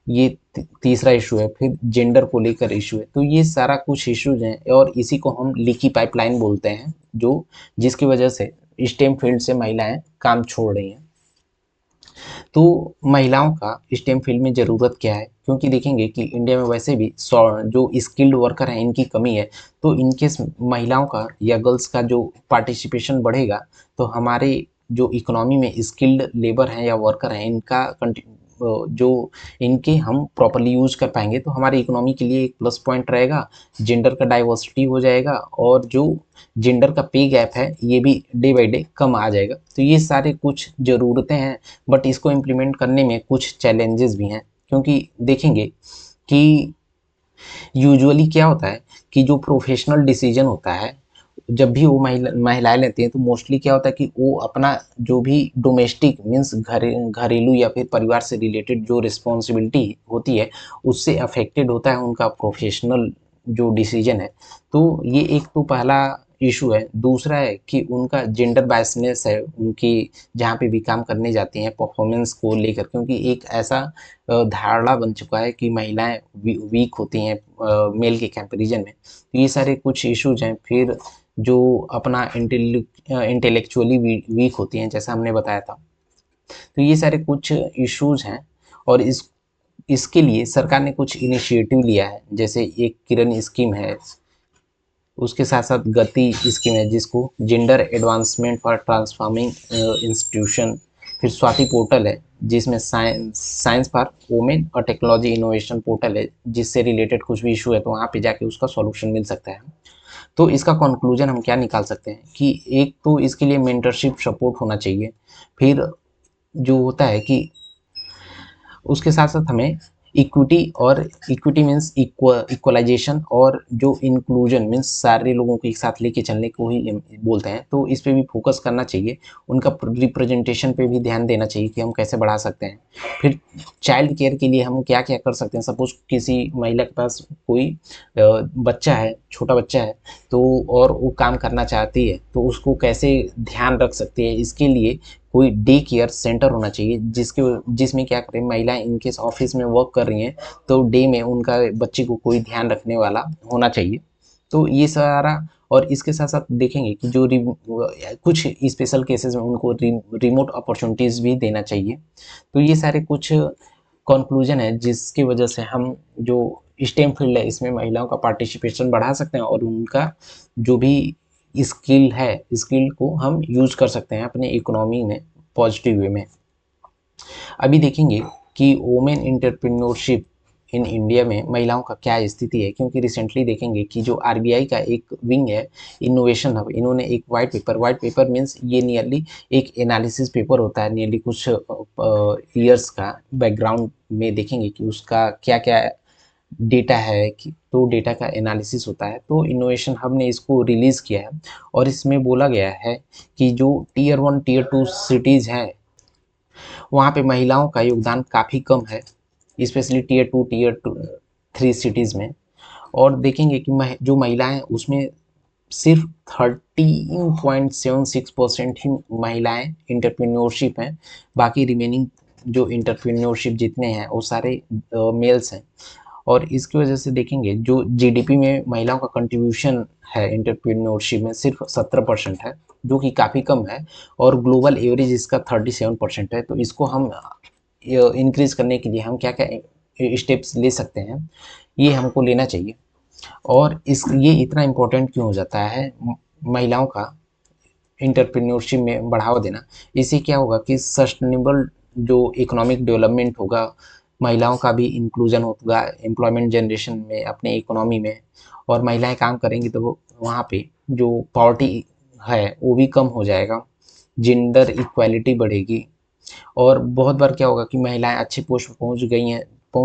ये तीसरा इशू है। फिर जेंडर को लेकर इशू है। तो ये सारा कुछ इश्यूज हैं और इसी को हम लीकी पाइपलाइन बोलते हैं, जो जिसकी वजह से स्टेम फील्ड से महिलाएं काम छोड़ रही हैं। तो महिलाओं का स्टेम फील्ड में ज़रूरत क्या है, क्योंकि देखेंगे कि इंडिया में वैसे भी जो स्किल्ड वर्कर हैं इनकी कमी है। तो इनकेस महिलाओं का या गर्ल्स का जो पार्टिसिपेशन बढ़ेगा तो हमारे जो इकोनॉमी में स्किल्ड लेबर हैं या वर्कर हैं इनका जो इनके हम प्रॉपरली यूज कर पाएंगे तो हमारी इकोनॉमी के लिए एक प्लस पॉइंट रहेगा, जेंडर का डाइवर्सिटी हो जाएगा और जो जेंडर का पे गैप है ये भी डे बाई डे कम आ जाएगा। तो ये सारे कुछ ज़रूरतें हैं, बट इसको इम्प्लीमेंट करने में कुछ चैलेंजेस भी हैं, क्योंकि देखेंगे कि यूजुअली क्या होता है कि जो प्रोफेशनल डिसीजन होता है जब भी वो महिलाएं लेती हैं तो मोस्टली क्या होता है कि वो अपना जो भी डोमेस्टिक मीन्स घरेलू या फिर परिवार से रिलेटेड जो रिस्पॉन्सिबिलिटी होती है उससे अफेक्टेड होता है उनका प्रोफेशनल जो डिसीजन है। तो ये एक तो पहला इशू है। दूसरा है कि उनका जेंडर बायसनेस है उनकी, जहाँ पे भी काम करने जाती हैं परफॉर्मेंस को लेकर, क्योंकि एक ऐसा धारणा बन चुका है कि महिलाएं वीक होती हैं मेल के कंपैरिजन में। तो ये सारे कुछ इश्यूज हैं। फिर जो अपना इंटेलेक्चुअली वीक होती हैं जैसा हमने बताया था। तो ये सारे कुछ इश्यूज हैं और इसके लिए सरकार ने कुछ इनिशिएटिव लिया है, जैसे एक किरण स्कीम है, उसके साथ साथ गति स्कीम है जिसको gender advancement for transforming institution, फिर स्वाति पोर्टल है जिसमें साइंस फॉर वोमेन और टेक्नोलॉजी इनोवेशन पोर्टल है, जिससे रिलेटेड कुछ भी इशू है तो वहाँ पे जाके उसका सॉल्यूशन मिल सकता है। तो इसका कंक्लूजन हम क्या निकाल सकते हैं कि एक तो इसके लिए मेंटरशिप सपोर्ट होना चाहिए, फिर जो होता है कि उसके साथ साथ हमें इक्विटी, और इक्विटी मीन्स इक्वलाइजेशन, और जो इंक्लूजन मीन्स सारे लोगों को एक साथ लेके चलने को ही बोलते हैं, तो इस पे भी फोकस करना चाहिए। उनका रिप्रेजेंटेशन पे भी ध्यान देना चाहिए कि हम कैसे बढ़ा सकते हैं। फिर चाइल्ड केयर के लिए हम क्या क्या कर सकते हैं। सपोज किसी महिला के पास कोई बच्चा है, छोटा बच्चा है, तो और वो काम करना चाहती है तो उसको कैसे ध्यान रख सकती है, इसके लिए कोई डे केयर सेंटर होना चाहिए जिसमें क्या करें, महिलाएं इनकेस ऑफिस में वर्क कर रही हैं तो डे में उनका बच्चे को कोई ध्यान रखने वाला होना चाहिए। तो ये सारा, और इसके साथ साथ देखेंगे कि जो कुछ स्पेशल केसेस में उनको रिमोट अपॉर्चुनिटीज़ भी देना चाहिए। तो ये सारे कुछ कंक्लूजन है जिसकी वजह से हम जो स्टेम फील्ड है इसमें महिलाओं का पार्टिसिपेशन बढ़ा सकते हैं और उनका जो भी स्किल है, स्किल को हम यूज कर सकते हैं अपने इकोनॉमी में पॉजिटिव वे में। अभी देखेंगे कि वोमेन एंटरप्रेन्योरशिप इन इंडिया में महिलाओं का क्या स्थिति है, क्योंकि रिसेंटली देखेंगे कि जो आरबीआई का एक विंग है इनोवेशन हब, इन्होंने एक वाइट पेपर मीन्स ये नियरली एक एनालिसिस पेपर होता है, नियरली कुछ ईयर्स का बैकग्राउंड में देखेंगे कि उसका क्या क्या डेटा है कि तो डेटा का एनालिसिस होता है। तो इनोवेशन हब ने इसको रिलीज़ किया है और इसमें बोला गया है कि जो टीयर 1 टीयर 2 सिटीज़ हैं वहाँ पे महिलाओं का योगदान काफ़ी कम है, स्पेशली टीयर 3 सिटीज़ में। और देखेंगे कि जो महिलाएं हैं उसमें सिर्फ 13.76% ही महिलाएं इंटरप्रेन्योरशिप हैं, बाकी रिमेनिंग जो इंटरप्रेन्योरशिप जितने हैं वो सारे मेल्स हैं। और इसकी वजह से देखेंगे जो जीडीपी में महिलाओं का कंट्रीब्यूशन है इंटरप्रेन्योरशिप में सिर्फ 17% है, जो कि काफ़ी कम है, और ग्लोबल एवरेज इसका 37% है। तो इसको हम इंक्रीज करने के लिए हम क्या क्या स्टेप्स ले सकते हैं, ये हमको लेना चाहिए। और ये इतना इम्पोर्टेंट क्यों हो जाता है महिलाओं का इंटरप्रेन्योरशिप में बढ़ावा देना? इससे क्या होगा कि सस्टेनेबल जो इकोनॉमिक डेवलपमेंट होगा, महिलाओं का भी इंक्लूजन होगा एम्प्लॉयमेंट जनरेशन में अपने इकोनॉमी में, और महिलाएं काम करेंगी तो वहाँ पे जो पॉवर्टी है वो भी कम हो जाएगा, जेंडर इक्वालिटी बढ़ेगी। और बहुत बार क्या होगा कि महिलाएं अच्छे पोस्ट पर पहुंच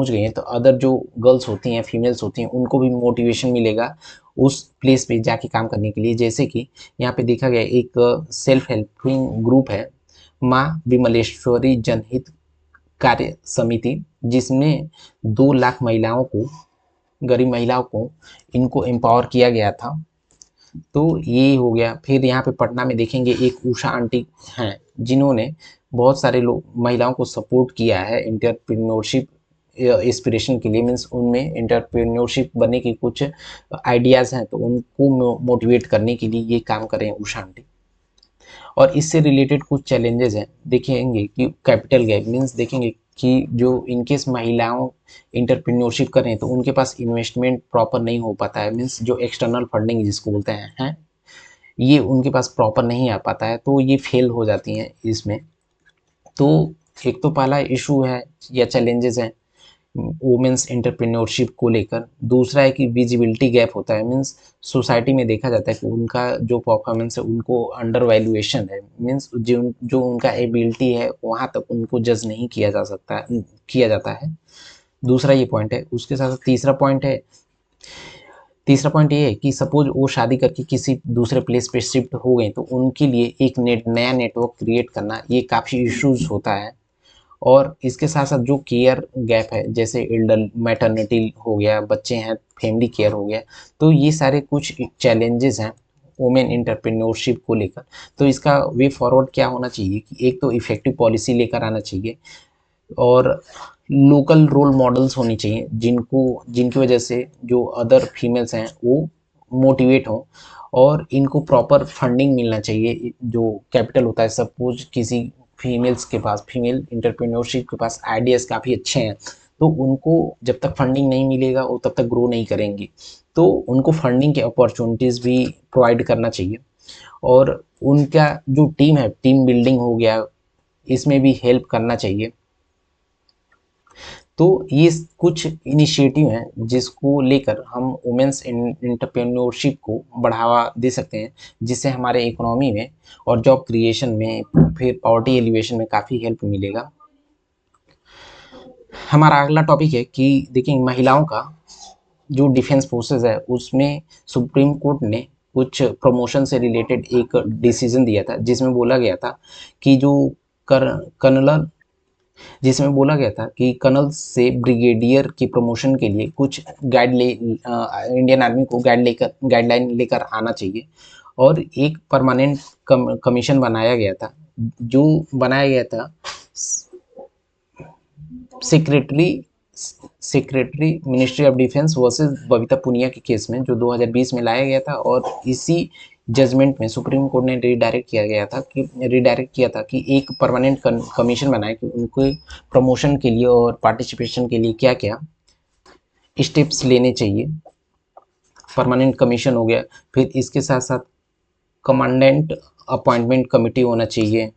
गई हैं तो अदर जो गर्ल्स होती हैं, फीमेल्स होती हैं, उनको भी मोटिवेशन मिलेगा उस प्लेस पे जाके काम करने के लिए। जैसे कि यहाँ पे देखा गया एक सेल्फ हेल्पिंग ग्रुप है, माँ विमलेश्वरी जनहित कार्य समिति, जिसमें 2 लाख महिलाओं को, गरीब महिलाओं को इनको एम्पावर किया गया था। तो ये हो गया। फिर यहाँ पे पटना में देखेंगे एक उषा आंटी हैं जिन्होंने बहुत सारे लोग महिलाओं को सपोर्ट किया है इंटरप्रेन्योरशिप इंस्पिरेशन के लिए, मीन्स उनमें इंटरप्रेन्योरशिप बनने की कुछ आइडियाज़ हैं तो उनको मोटिवेट करने के लिए ये काम करें उषा आंटी। और इससे रिलेटेड कुछ चैलेंजेस हैं, देखेंगे कि कैपिटल गैप मीन्स देखेंगे कि जो इनकेस महिलाओं इंटरप्रेन्योरशिप करें तो उनके पास इन्वेस्टमेंट प्रॉपर नहीं हो पाता है, मीन्स जो एक्सटर्नल फंडिंग जिसको बोलते हैं ये उनके पास प्रॉपर नहीं आ पाता है, तो ये फेल हो जाती हैं इसमें। तो एक तो पहला इशू है या चैलेंजेस हैं वुमेन्स एंटरप्रेन्योरशिप को लेकर। दूसरा है कि विजिबिलिटी गैप होता है, मीन्स सोसाइटी में देखा जाता है कि उनका जो परफॉर्मेंस है उनको अंडर वैल्यूएशन है, मीन्स जो उनका एबिलिटी है वहाँ तक उनको जज नहीं किया जाता है। दूसरा ये पॉइंट है। उसके साथ तीसरा पॉइंट ये है कि सपोज वो शादी करके किसी दूसरे प्लेस पे शिफ्ट हो गए तो उनके लिए एक नया नेटवर्क क्रिएट करना ये काफ़ी इश्यूज होता है। और इसके साथ साथ जो केयर गैप है, जैसे एल्डर मैटरनिटी हो गया, बच्चे हैं, फैमिली केयर हो गया, तो ये सारे कुछ चैलेंजेस हैं वुमेन इंटरप्रेन्योरशिप को लेकर। तो इसका वे फॉरवर्ड क्या होना चाहिए कि एक तो इफेक्टिव पॉलिसी लेकर आना चाहिए, और लोकल रोल मॉडल्स होनी चाहिए जिनकी वजह से जो अदर फीमेल्स हैं वो मोटिवेट हों, और इनको प्रॉपर फंडिंग मिलना चाहिए। जो कैपिटल होता है, सपोज किसी फीमेल इंटरप्रेन्योरशिप के पास आइडियाज़ काफ़ी अच्छे हैं तो उनको जब तक फंडिंग नहीं मिलेगा वो तब तक ग्रो नहीं करेंगी, तो उनको फंडिंग के अपॉर्चुनिटीज़ भी प्रोवाइड करना चाहिए। और उनका जो टीम है, टीम बिल्डिंग हो गया, इसमें भी हेल्प करना चाहिए। तो ये कुछ इनिशिएटिव हैं जिसको लेकर हम वुमेन्स एंटरप्रेन्योरशिप को बढ़ावा दे सकते हैं, जिससे हमारे इकोनॉमी में और जॉब क्रिएशन में, फिर पॉवर्टी एलिवेशन में काफ़ी हेल्प मिलेगा। हमारा अगला टॉपिक है कि देखिए महिलाओं का जो डिफेंस फोर्सेस है उसमें सुप्रीम कोर्ट ने कुछ प्रमोशन से रिलेटेड एक डिसीजन दिया था, कर कर्नल जिसमें बोला गया था कि कर्नल से ब्रिगेडियर की प्रमोशन के लिए कुछ इंडियन आर्मी को गाइडलाइन लेकर आना चाहिए। और एक परमानेंट कमीशन बनाया गया था, जो बनाया गया था secretary ministry of defence versus Babita Punia के केस में, जो 2020 में लाया गया था। और इसी जजमेंट में सुप्रीम कोर्ट ने रिडायरेक्ट किया था कि एक परमानेंट कमीशन बनाए कि उनको प्रमोशन के लिए और पार्टिसिपेशन के लिए क्या क्या स्टेप्स लेने चाहिए। परमानेंट कमीशन हो गया, फिर इसके साथ साथ कमांडेंट अपॉइंटमेंट कमिटी होना चाहिए,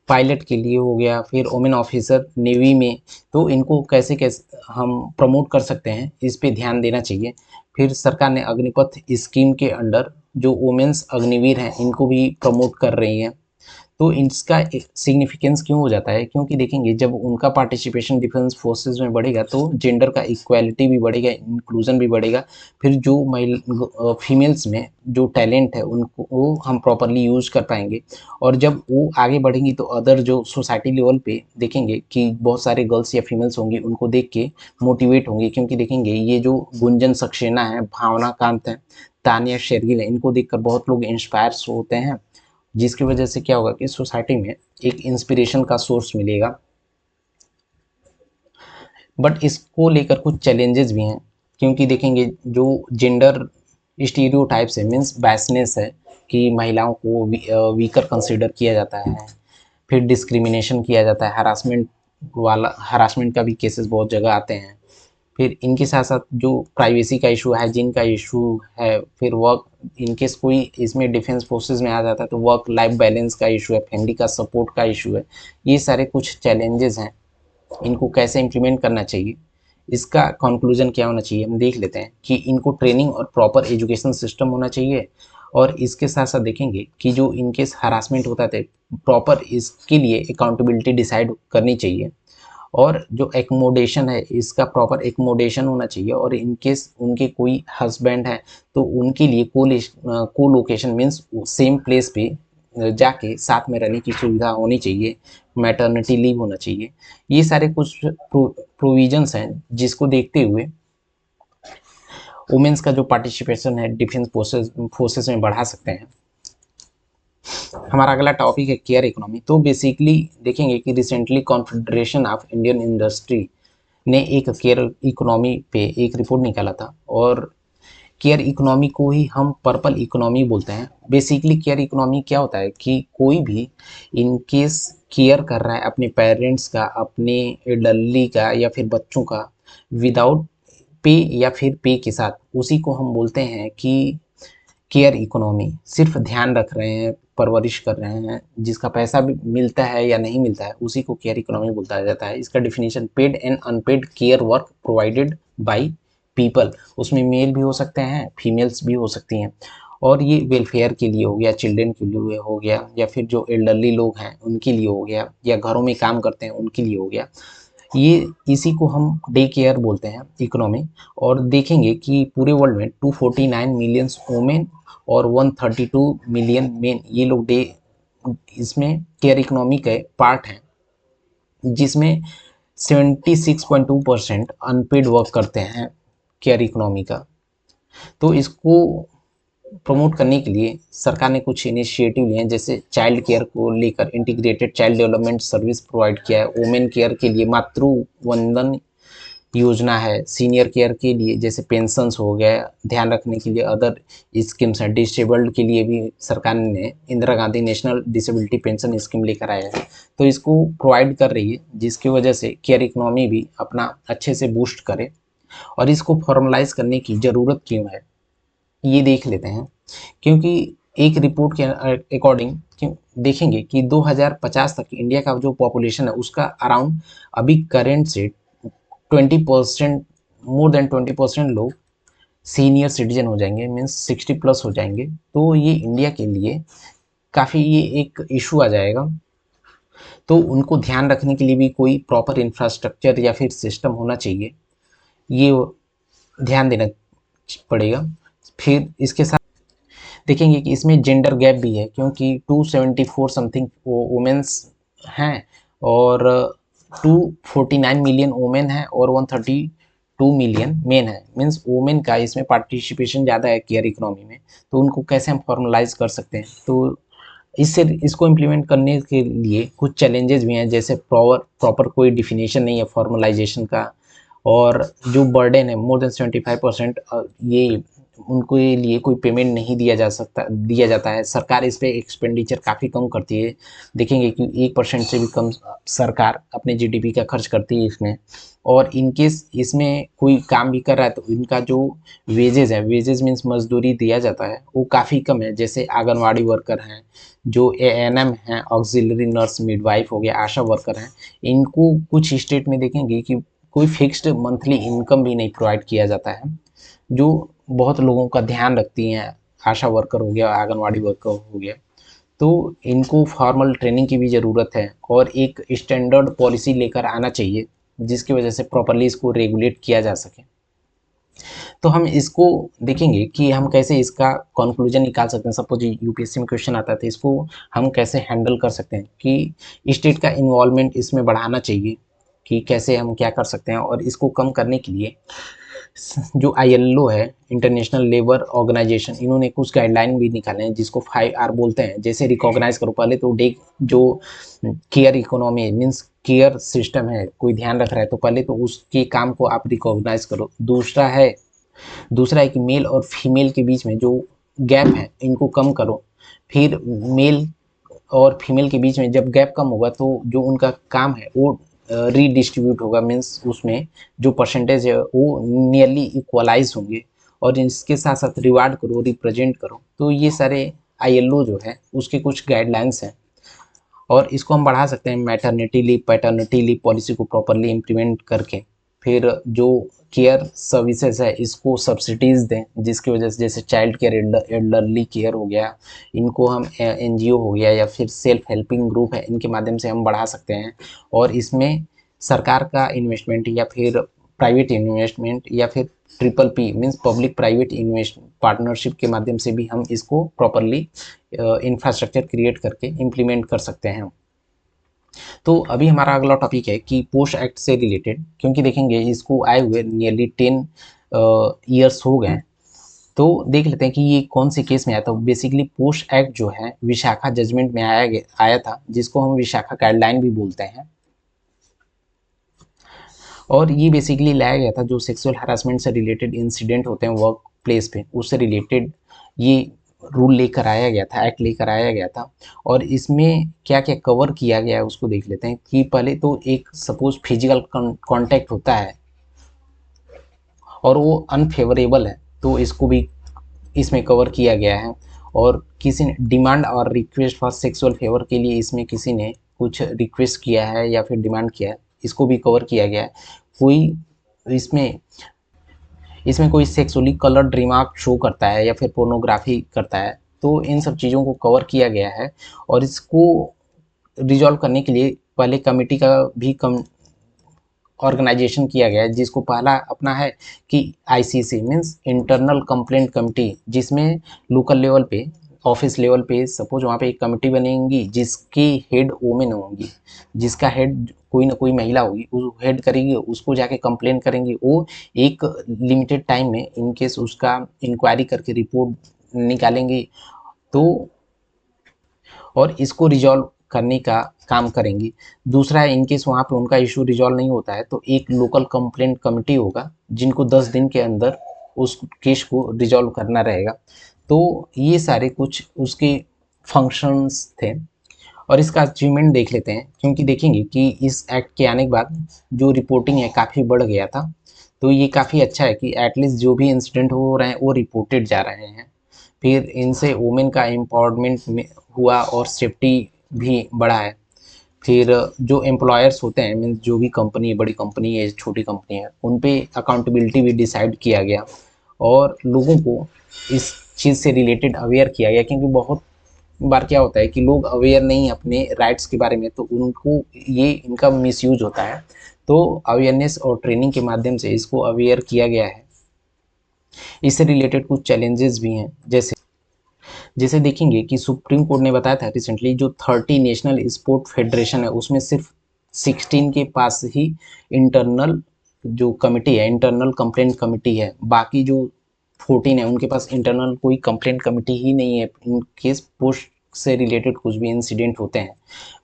पायलट के लिए हो गया, फिर वोमेन ऑफिसर नेवी में, तो इनको कैसे कैसे हम प्रमोट कर सकते हैं, इस पे ध्यान देना चाहिए। फिर सरकार ने अग्निपथ स्कीम के अंडर जो वुमेन्स अग्निवीर हैं इनको भी प्रमोट कर रही हैं। तो इसका सिग्निफिकेंस क्यों हो जाता है, क्योंकि देखेंगे जब उनका पार्टिसिपेशन डिफेंस फोर्सेस में बढ़ेगा तो जेंडर का इक्वालिटी भी बढ़ेगा, इंक्लूजन भी बढ़ेगा। फिर जो फीमेल्स में जो टैलेंट है उनको वो हम प्रॉपरली यूज कर पाएंगे। और जब वो आगे बढ़ेंगी तो अदर जो सोसाइटी लेवल पे देखेंगे कि बहुत सारे गर्ल्स या फीमेल्स होंगी, उनको देख के मोटिवेट होंगे। क्योंकि देखेंगे ये जो गुंजन सक्सेना है, भावना कांत है, तानिया शेरगिल है, इनको देखकर बहुत लोग इंस्पायर्स होते हैं, जिसकी वजह से क्या होगा कि सोसाइटी में एक इंस्पिरेशन का सोर्स मिलेगा। बट इसको लेकर कुछ चैलेंजेस भी हैं, क्योंकि देखेंगे जो जेंडर स्टीरियोटाइप्स है, मीन्स बायसनेस है, कि महिलाओं को वीकर कंसिडर किया जाता है, फिर डिस्क्रिमिनेशन किया जाता है, हरासमेंट का भी केसेस बहुत जगह आते हैं। फिर इनके साथ साथ जो प्राइवेसी का इशू, हाइजीन का इशू है, फिर वर्क, इनकेस कोई इसमें डिफेंस फोर्सेस में आ जाता है तो वर्क लाइफ बैलेंस का इशू है, फैमिली का सपोर्ट का इशू है। ये सारे कुछ चैलेंजेस हैं, इनको कैसे इम्प्लीमेंट करना चाहिए, इसका कंक्लूजन क्या होना चाहिए हम देख लेते हैं। कि इनको ट्रेनिंग और प्रॉपर एजुकेशन सिस्टम होना चाहिए। और इसके साथ साथ देखेंगे कि जो इनकेस हरासमेंट होता है प्रॉपर इसके लिए अकाउंटेबिलिटी डिसाइड करनी चाहिए। और जो एकोमोडेशन है इसका प्रॉपर एकोमोडेशन होना चाहिए। और इनकेस उनके कोई हस्बैंड है तो उनके लिए को लोकेशन मीन्स सेम प्लेस पे जाके साथ में रहने की सुविधा होनी चाहिए, मैटरनिटी लीव होना चाहिए। ये सारे कुछ प्रोविजंस हैं जिसको देखते हुए वुमेन्स का जो पार्टिसिपेशन है डिफेंस फोर्सेस में बढ़ा सकते हैं। हमारा अगला टॉपिक है केयर इकोनॉमी। तो बेसिकली देखेंगे कि recently confederation of Indian industry ने एक केयर इकोनॉमी पे एक रिपोर्ट निकाला था। और केयर इकोनॉमी को ही हम पर्पल इकोनॉमी बोलते हैं। बेसिकली केयर इकोनॉमी क्या होता है कि कोई भी इन केस केयर कर रहा है अपने पेरेंट्स का, अपने एल्डरली का या फिर बच्चों का, विदाउट पे या फिर पे के साथ, उसी को हम बोलते हैं कि केयर इकोनॉमी। सिर्फ ध्यान रख रहे हैं, परवरिश कर रहे हैं, जिसका पैसा भी मिलता है या नहीं मिलता है उसी को केयर इकोनॉमी बोलता जाता है। इसका definition paid and unpaid care work provided by people, उसमें मेल भी हो सकते हैं, फीमेल्स भी हो सकती हैं। और ये वेलफेयर के लिए हो गया, चिल्ड्रन के लिए हो गया, या फिर जो एल्डरली लोग हैं उनके लिए हो गया, या घरों में काम करते हैं उनके लिए हो गया। ये इसी को हम डे केयर बोलते हैं इकोनॉमी। और देखेंगे कि पूरे वर्ल्ड में 249 मिलियन वुमेन और 132 मिलियन मेन, ये लोग डे इसमें केयर इकोनॉमी के पार्ट हैं, जिसमें 76.2% अनपेड वर्क करते हैं केयर इकोनॉमी का। तो इसको प्रमोट करने के लिए सरकार ने कुछ इनिशिएटिव लिए हैं, जैसे चाइल्ड केयर को लेकर integrated child development service provide किया है, वुमेन केयर के लिए मातृ वंदन योजना है, सीनियर केयर के लिए जैसे पेंशन्स हो गया, ध्यान रखने के लिए अदर स्कीम्स हैं, डिसेबल्ड के लिए भी सरकार ने Indira Gandhi national disability pension scheme लेकर आया है। तो इसको प्रोवाइड कर रही है, जिसकी वजह से केयर इकोनॉमी भी अपना अच्छे से बूस्ट करे। और इसको फॉर्मलाइज करने की ज़रूरत क्यों है ये देख लेते हैं। क्योंकि एक रिपोर्ट के अकॉर्डिंग देखेंगे कि 2050 तक इंडिया का जो पॉपुलेशन है उसका अराउंड अभी करेंट से 20%, मोर देन 20% लोग सीनियर सिटीजन हो जाएंगे, मीन्स 60+ हो जाएंगे। तो ये इंडिया के लिए काफ़ी ये एक इशू आ जाएगा। तो उनको ध्यान रखने के लिए भी कोई प्रॉपर इंफ्रास्ट्रक्चर या फिर सिस्टम होना चाहिए, ये ध्यान देना पड़ेगा। फिर इसके साथ देखेंगे कि इसमें जेंडर गैप भी है, क्योंकि 274 समथिंग वुमेन्स हैं और 249 मिलियन वुमेन है और 132 मिलियन मेन है। मीन्स वुमेन का इसमें पार्टिसिपेशन ज़्यादा है केयर इकोनॉमी में। तो उनको कैसे हम फॉर्मलाइज कर सकते हैं, तो इससे इसको इम्प्लीमेंट करने के लिए कुछ चैलेंजेस भी हैं, जैसे प्रॉपर कोई डिफिनेशन नहीं है फॉर्मलाइजेशन का। और जो बर्डन है मोर देन 75%, ये उनके लिए कोई पेमेंट नहीं दिया जाता है। सरकार इस पे एक्सपेंडिचर काफ़ी कम करती है। देखेंगे कि 1% से भी कम सरकार अपने जीडीपी का खर्च करती है इसमें। और इनकेस इसमें कोई काम भी कर रहा है तो इनका जो वेजेस है, वेजेस मीन्स मजदूरी दिया जाता है, वो काफ़ी कम है। जैसे आंगनवाड़ी वर्कर हैं, जो एएनएम हैं, ऑक्सिलरी नर्स, मिडवाइफ हो गया, आशा वर्कर हैं, इनको कुछ स्टेट में देखेंगे कि कोई फिक्स्ड मंथली इनकम भी नहीं प्रोवाइड किया जाता है, जो बहुत लोगों का ध्यान रखती हैं। आशा वर्कर हो गया, आंगनवाड़ी वर्कर हो गया, तो इनको फॉर्मल ट्रेनिंग की भी ज़रूरत है और एक स्टैंडर्ड पॉलिसी लेकर आना चाहिए जिसकी वजह से प्रॉपरली इसको रेगुलेट किया जा सके। तो हम इसको देखेंगे कि हम कैसे इसका कंक्लूजन निकाल सकते हैं। सपोज यूपीएससी में क्वेश्चन आता है तो इसको हम कैसे हैंडल कर सकते हैं कि स्टेट का इन्वॉल्वमेंट इसमें बढ़ाना चाहिए, कि कैसे हम क्या कर सकते हैं। और इसको कम करने के लिए जो आईएलओ है, इंटरनेशनल लेबर ऑर्गेनाइजेशन, इन्होंने कुछ गाइडलाइन भी निकाले हैं जिसको 5R बोलते हैं। जैसे रिकॉग्नाइज करो, पहले तो जो care economy means care system है, कोई ध्यान रख रहा है तो पहले तो उसके काम को आप रिकॉग्नाइज करो। दूसरा है कि मेल और फीमेल के बीच में जो गैप है इनको कम करो। फिर मेल और फीमेल के बीच में जब गैप कम होगा तो जो उनका काम है वो रीडिस्ट्रीब्यूट होगा, मीन्स उसमें जो परसेंटेज है वो नियरली इक्वलाइज होंगे। और इसके साथ साथ रिवार्ड करो, रिप्रेजेंट करो। तो ये सारे आईएलओ जो है उसके कुछ गाइडलाइंस हैं और इसको हम बढ़ा सकते हैं maternity leave, paternity leave policy को प्रॉपरली इम्प्लीमेंट करके। फिर जो केयर सर्विसेज है इसको सब्सिडीज़ दें, जिसकी वजह से जैसे चाइल्ड केयर, एल्डरली केयर हो गया, इनको हम एनजीओ हो गया या फिर सेल्फ हेल्पिंग ग्रुप है, इनके माध्यम से हम बढ़ा सकते हैं। और इसमें सरकार का इन्वेस्टमेंट या फिर प्राइवेट इन्वेस्टमेंट या फिर triple P means public private invest partnership के माध्यम से भी हम इसको प्रॉपरली इंफ्रास्ट्रक्चर क्रिएट करके इम्प्लीमेंट कर सकते हैं। तो अभी हमारा अगला टॉपिक है कि पोस्ट एक्ट से रिलेटेड, क्योंकि देखेंगे इसको आए हुए नियरली 10 ईयर्स हो गए। तो देख लेते हैं कि ये कौन से केस में आया था। बेसिकली पोस्ट एक्ट जो है विशाखा जजमेंट में आया था, जिसको हम विशाखा गाइडलाइन भी बोलते हैं। और ये बेसिकली लाया गया था जो सेक्सुअल हरासमेंट से रिलेटेड इंसिडेंट होते हैं वर्क प्लेस पे, उससे रिलेटेड ये रूल लेकर आया गया था, एक्ट लेकर आया गया था। और इसमें क्या क्या कवर किया गया है उसको देख लेते हैं। कि पहले तो एक सपोज फिजिकल कांटेक्ट होता है और वो अनफेवरेबल है तो इसको भी इसमें कवर किया गया है। और किसी ने डिमांड और रिक्वेस्ट फॉर सेक्सुअल फेवर के लिए इसमें किसी ने कुछ रिक्वेस्ट किया है या फिर डिमांड किया है, इसको भी कवर किया गया है। कोई इसमें इसमें कोई सेक्सुअली कलर्ड रिमार्क शो करता है या फिर पोर्नोग्राफी करता है तो इन सब चीज़ों को कवर किया गया है। और इसको रिजॉल्व करने के लिए पहले कमेटी का भी ऑर्गेनाइजेशन किया गया है, जिसको पहला अपना है कि ICC means internal complaint committee, जिसमें लोकल लेवल पे, ऑफिस लेवल पे सपोज वहाँ पे एक कमेटी बनेगी जिसकी हेड वोमेन होंगी, जिसका हेड कोई ना कोई महिला होगी, वो हेड करेगी, उसको जाके कंप्लेन करेंगे। वो एक लिमिटेड टाइम में इनकेस उसका इंक्वायरी करके रिपोर्ट निकालेंगे तो और इसको रिजॉल्व करने का काम करेंगे। दूसरा है इनकेस वहाँ पे उनका इशू रिजॉल्व नहीं होता है तो एक लोकल कंप्लेंट कमेटी होगा जिनको 10 दिन के अंदर उस केस को रिजॉल्व करना रहेगा। तो ये सारे कुछ उसके फंक्शंस थे। और इसका अचीवमेंट देख लेते हैं, क्योंकि देखेंगे कि इस एक्ट के आने के बाद जो रिपोर्टिंग है काफ़ी बढ़ गया था। तो ये काफ़ी अच्छा है कि एटलीस्ट जो भी इंसिडेंट हो रहे हैं वो रिपोर्टेड जा रहे हैं। फिर इनसे वुमेन का एम्पावरमेंट हुआ और सेफ्टी भी बढ़ा है। फिर जो एम्प्लॉयर्स होते हैं मीन्स जो भी कंपनी, बड़ी कंपनी है, छोटी कंपनी है, उन पे अकाउंटेबिलिटी भी डिसाइड किया गया और लोगों को इस चीज़ से रिलेटेड अवेयर किया गया। क्योंकि बहुत बार क्या होता है कि लोग अवेयर नहीं अपने राइट्स के बारे में, तो उनको ये इनका मिसयूज होता है। तो अवेयरनेस और ट्रेनिंग के माध्यम से इसको अवेयर किया गया है। इससे रिलेटेड कुछ चैलेंजेस भी हैं, जैसे देखेंगे कि सुप्रीम कोर्ट ने बताया था रिसेंटली जो 30 नेशनल स्पोर्ट फेडरेशन है उसमें सिर्फ 16 के पास ही इंटरनल जो कमिटी है, इंटरनल कंप्लेंट कमिटी है। बाकी जो 14 है उनके पास इंटरनल कोई कंप्लेंट कमिटी ही नहीं है। इन केस पोस्ट से रिलेटेड कुछ भी इंसिडेंट होते हैं,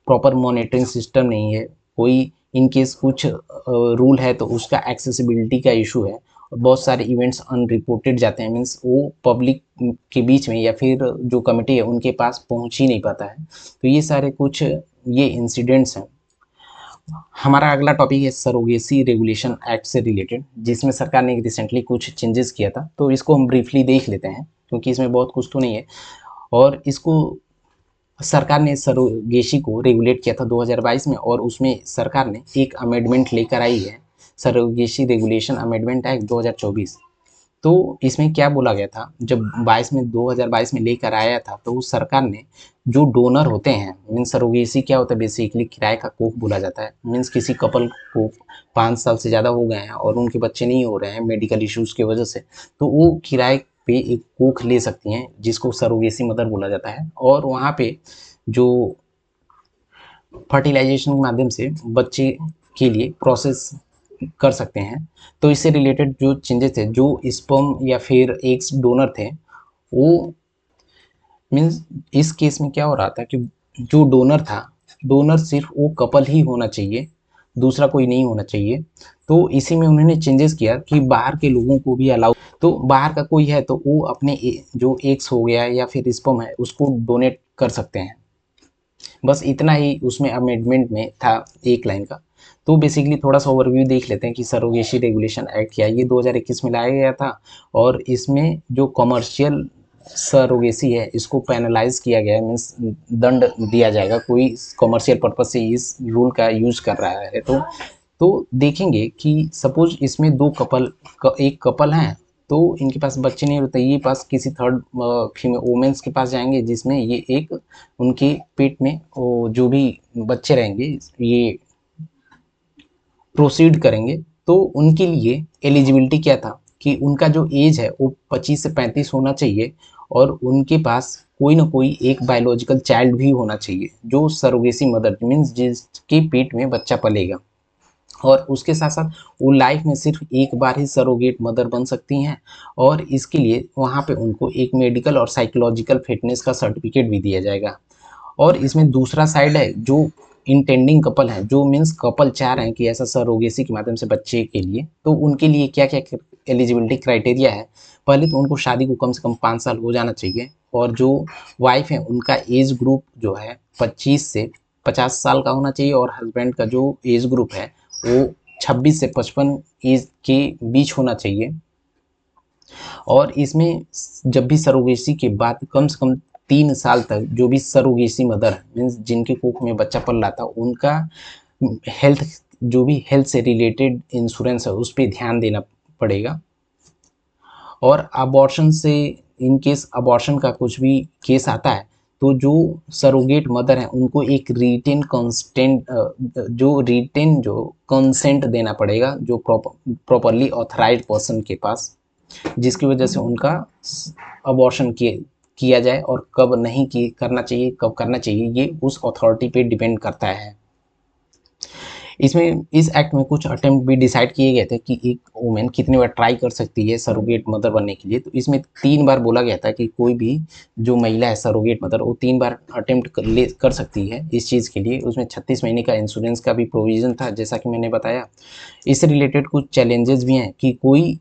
प्रॉपर मॉनिटरिंग सिस्टम नहीं है, कोई इन केस कुछ रूल है तो उसका एक्सेसिबिलिटी का इशू है बहुत सारे इवेंट्स अनरिपोर्टेड जाते हैं, मीन्स वो पब्लिक के बीच में या फिर जो कमिटी है उनके पास पहुंच ही नहीं पाता है। तो ये सारे कुछ ये इंसिडेंट्स हैं। हमारा अगला टॉपिक है सरोगेसी रेगुलेशन एक्ट से रिलेटेड, जिसमें सरकार ने रिसेंटली कुछ चेंजेस किया था, तो इसको हम ब्रीफली देख लेते हैं क्योंकि इसमें बहुत कुछ तो नहीं है। और इसको सरकार ने सरोगेसी को रेगुलेट किया था 2022 में, और उसमें सरकार ने एक अमेंडमेंट लेकर आई है, सरोगेसी रेगुलेशन अमेंडमेंट एक्ट 2024। तो इसमें क्या बोला गया था, जब 2022 में लेकर आया था, तो उस सरकार ने जो डोनर होते हैं, मीन्स सरोगेसी क्या होता है, बेसिकली किराए का कोख बोला जाता है। मीन्स किसी कपल को 5 साल से ज़्यादा हो गए हैं और उनके बच्चे नहीं हो रहे हैं मेडिकल इश्यूज़ की वजह से, तो वो किराए पे एक कोख ले सकती हैं, जिसको सरोगेसी मदर बोला जाता है। और वहाँ पे जो फर्टिलाइजेशन के माध्यम से बच्चे के लिए प्रोसेस कर सकते हैं। तो इससे रिलेटेड जो चेंजेस थे, जो स्पर्म या फिर एग्स डोनर थे, वो मीन्स इस केस में क्या हो रहा था कि जो डोनर था, डोनर सिर्फ वो कपल ही होना चाहिए, दूसरा कोई नहीं होना चाहिए। तो इसी में उन्होंने चेंजेस किया कि बाहर के लोगों को भी अलाउ, तो बाहर का कोई है तो वो अपने जो एग्स हो गया या फिर स्पर्म है उसको डोनेट कर सकते हैं। बस इतना ही उसमें अमेंडमेंट में था, एक लाइन का। तो बेसिकली थोड़ा सा ओवरव्यू देख लेते हैं कि सरोगेसी रेगुलेशन एक्ट क्या है। ये 2021 में लाया गया था, और इसमें जो कमर्शियल सरोगेसी है इसको पैनलाइज किया गया है, मीन्स दंड दिया जाएगा कोई कमर्शियल पर्पज से इस रूल का यूज कर रहा है। तो देखेंगे कि सपोज इसमें दो कपल एक कपल हैं, तो इनके पास बच्चे नहीं होते, ये पास किसी थर्ड फीमेल वोमेन्स के पास जाएंगे, जिसमें ये एक उनके पेट में वो जो भी बच्चे रहेंगे ये प्रोसीड करेंगे। तो उनके लिए एलिजिबिलिटी क्या था कि उनका जो एज है वो 25 से 35 होना चाहिए, और उनके पास कोई ना कोई एक बायोलॉजिकल चाइल्ड भी होना चाहिए, जो सरोगेसी मदर मीन्स जिसके पेट में बच्चा पलेगा। और उसके साथ साथ वो लाइफ में सिर्फ एक बार ही सरोगेट मदर बन सकती हैं, और इसके लिए वहाँ पे उनको एक मेडिकल और साइकोलॉजिकल फिटनेस का सर्टिफिकेट भी दिया जाएगा। और इसमें दूसरा साइड है, जो इंटेंडिंग कपल है, जो मीन्स कपल चाह रहे हैं कि ऐसा सरोगेसी के माध्यम से बच्चे के लिए, तो उनके लिए क्या क्या एलिजिबिलिटी क्राइटेरिया है। पहले तो उनको शादी को कम से कम 5 साल हो जाना चाहिए, और जो वाइफ है उनका एज ग्रुप जो है 25 से 50 साल का होना चाहिए, और हस्बैंड का जो एज ग्रुप है वो 26 से 55 एज के बीच होना चाहिए। और इसमें जब भी सरोगेसी के बाद कम से कम 3 साल तक जो भी सरोगेसी मदर मीन्स जिनके कोख में बच्चा पल रहा था, उनका हेल्थ जो भी हेल्थ से रिलेटेड इंश्योरेंस है उस पर ध्यान देना पड़ेगा। और अबॉर्शन से इन केस अबॉर्शन का कुछ भी केस आता है, तो जो सरोगेट मदर हैं उनको एक रिटेन जो कंसेंट देना पड़ेगा, जो प्रॉपरली ऑथराइज पर्सन के पास, जिसकी वजह से उनका अबॉर्शन किया जाए। और कब नहीं करना चाहिए, कब करना चाहिए, ये उस अथॉरिटी पे डिपेंड करता है। इसमें इस एक्ट में कुछ अटेम्प्ट भी डिसाइड किए गए थे कि एक वुमेन कितनी बार ट्राई कर सकती है सरोगेट मदर बनने के लिए। तो इसमें 3 बार बोला गया था कि कोई भी जो महिला है सरोगेट मदर, वो 3 बार अटेम्प्ट कर सकती है इस चीज़ के लिए। उसमें 36 महीने का इंश्योरेंस का भी प्रोविज़न था, जैसा कि मैंने बताया। इससे रिलेटेड कुछ चैलेंजेस भी हैं कि कोई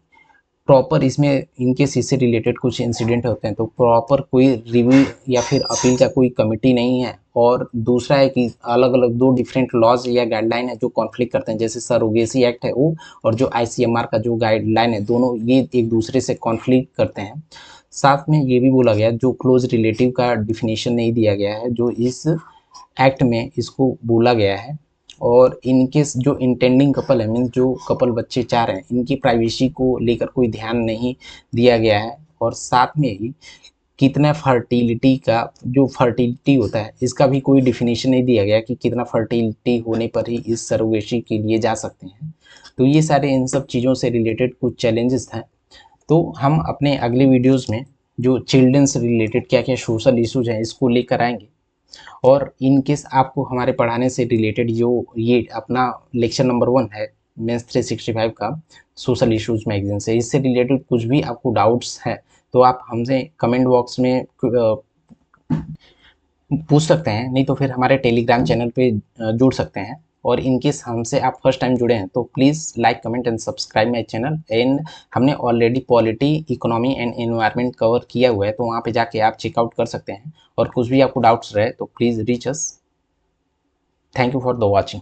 प्रॉपर इसमें इनकेस इससे रिलेटेड कुछ इंसिडेंट होते हैं तो प्रॉपर कोई रिव्यू या फिर अपील का कोई कमिटी नहीं है। और दूसरा है कि अलग अलग 2 डिफरेंट लॉज या गाइडलाइन है जो कॉन्फ्लिक्ट करते हैं, जैसे सरोगेसी एक्ट है वो, और जो ICMR का जो गाइडलाइन है, दोनों ये एक दूसरे से कॉन्फ्लिक्ट करते हैं। साथ में ये भी बोला गया जो क्लोज रिलेटिव का डिफिनीशन नहीं दिया गया है, जो इस एक्ट में इसको बोला गया है। और इनकेस जो इंटेंडिंग कपल है मीन्स जो कपल बच्चे चाह रहे हैं, इनकी प्राइवेसी को लेकर कोई ध्यान नहीं दिया गया है। और साथ में ही कितना फर्टिलिटी का जो फर्टिलिटी होता है इसका भी कोई डिफिनीशन नहीं दिया गया कि कितना फर्टिलिटी होने पर ही इस सरोगेसी के लिए जा सकते हैं। तो ये सारे इन सब चीज़ों से रिलेटेड कुछ चैलेंजेस हैं। तो हम अपने अगले वीडियोज़ में जो चिल्ड्रन से रिलेटेड क्या क्या सोशल इशूज़ हैं इसको लेकर आएंगे। और इन केस आपको हमारे पढ़ाने से रिलेटेड जो ये अपना लेक्चर नंबर 1 है मेंस 365 का सोशल इश्यूज मैगजीन से, इससे रिलेटेड कुछ भी आपको डाउट्स हैं तो आप हमसे कमेंट बॉक्स में पूछ सकते हैं, नहीं तो फिर हमारे टेलीग्राम चैनल पे जुड़ सकते हैं। और इनकेस हमसे आप फर्स्ट टाइम जुड़े हैं तो please like comment and subscribe my channel. And हमने already polity, economy and environment cover किया हुआ है, तो वहाँ पे जाके आप चेकआउट कर सकते हैं। और कुछ भी आपको डाउट्स रहे तो please reach us. Thank you for the watching.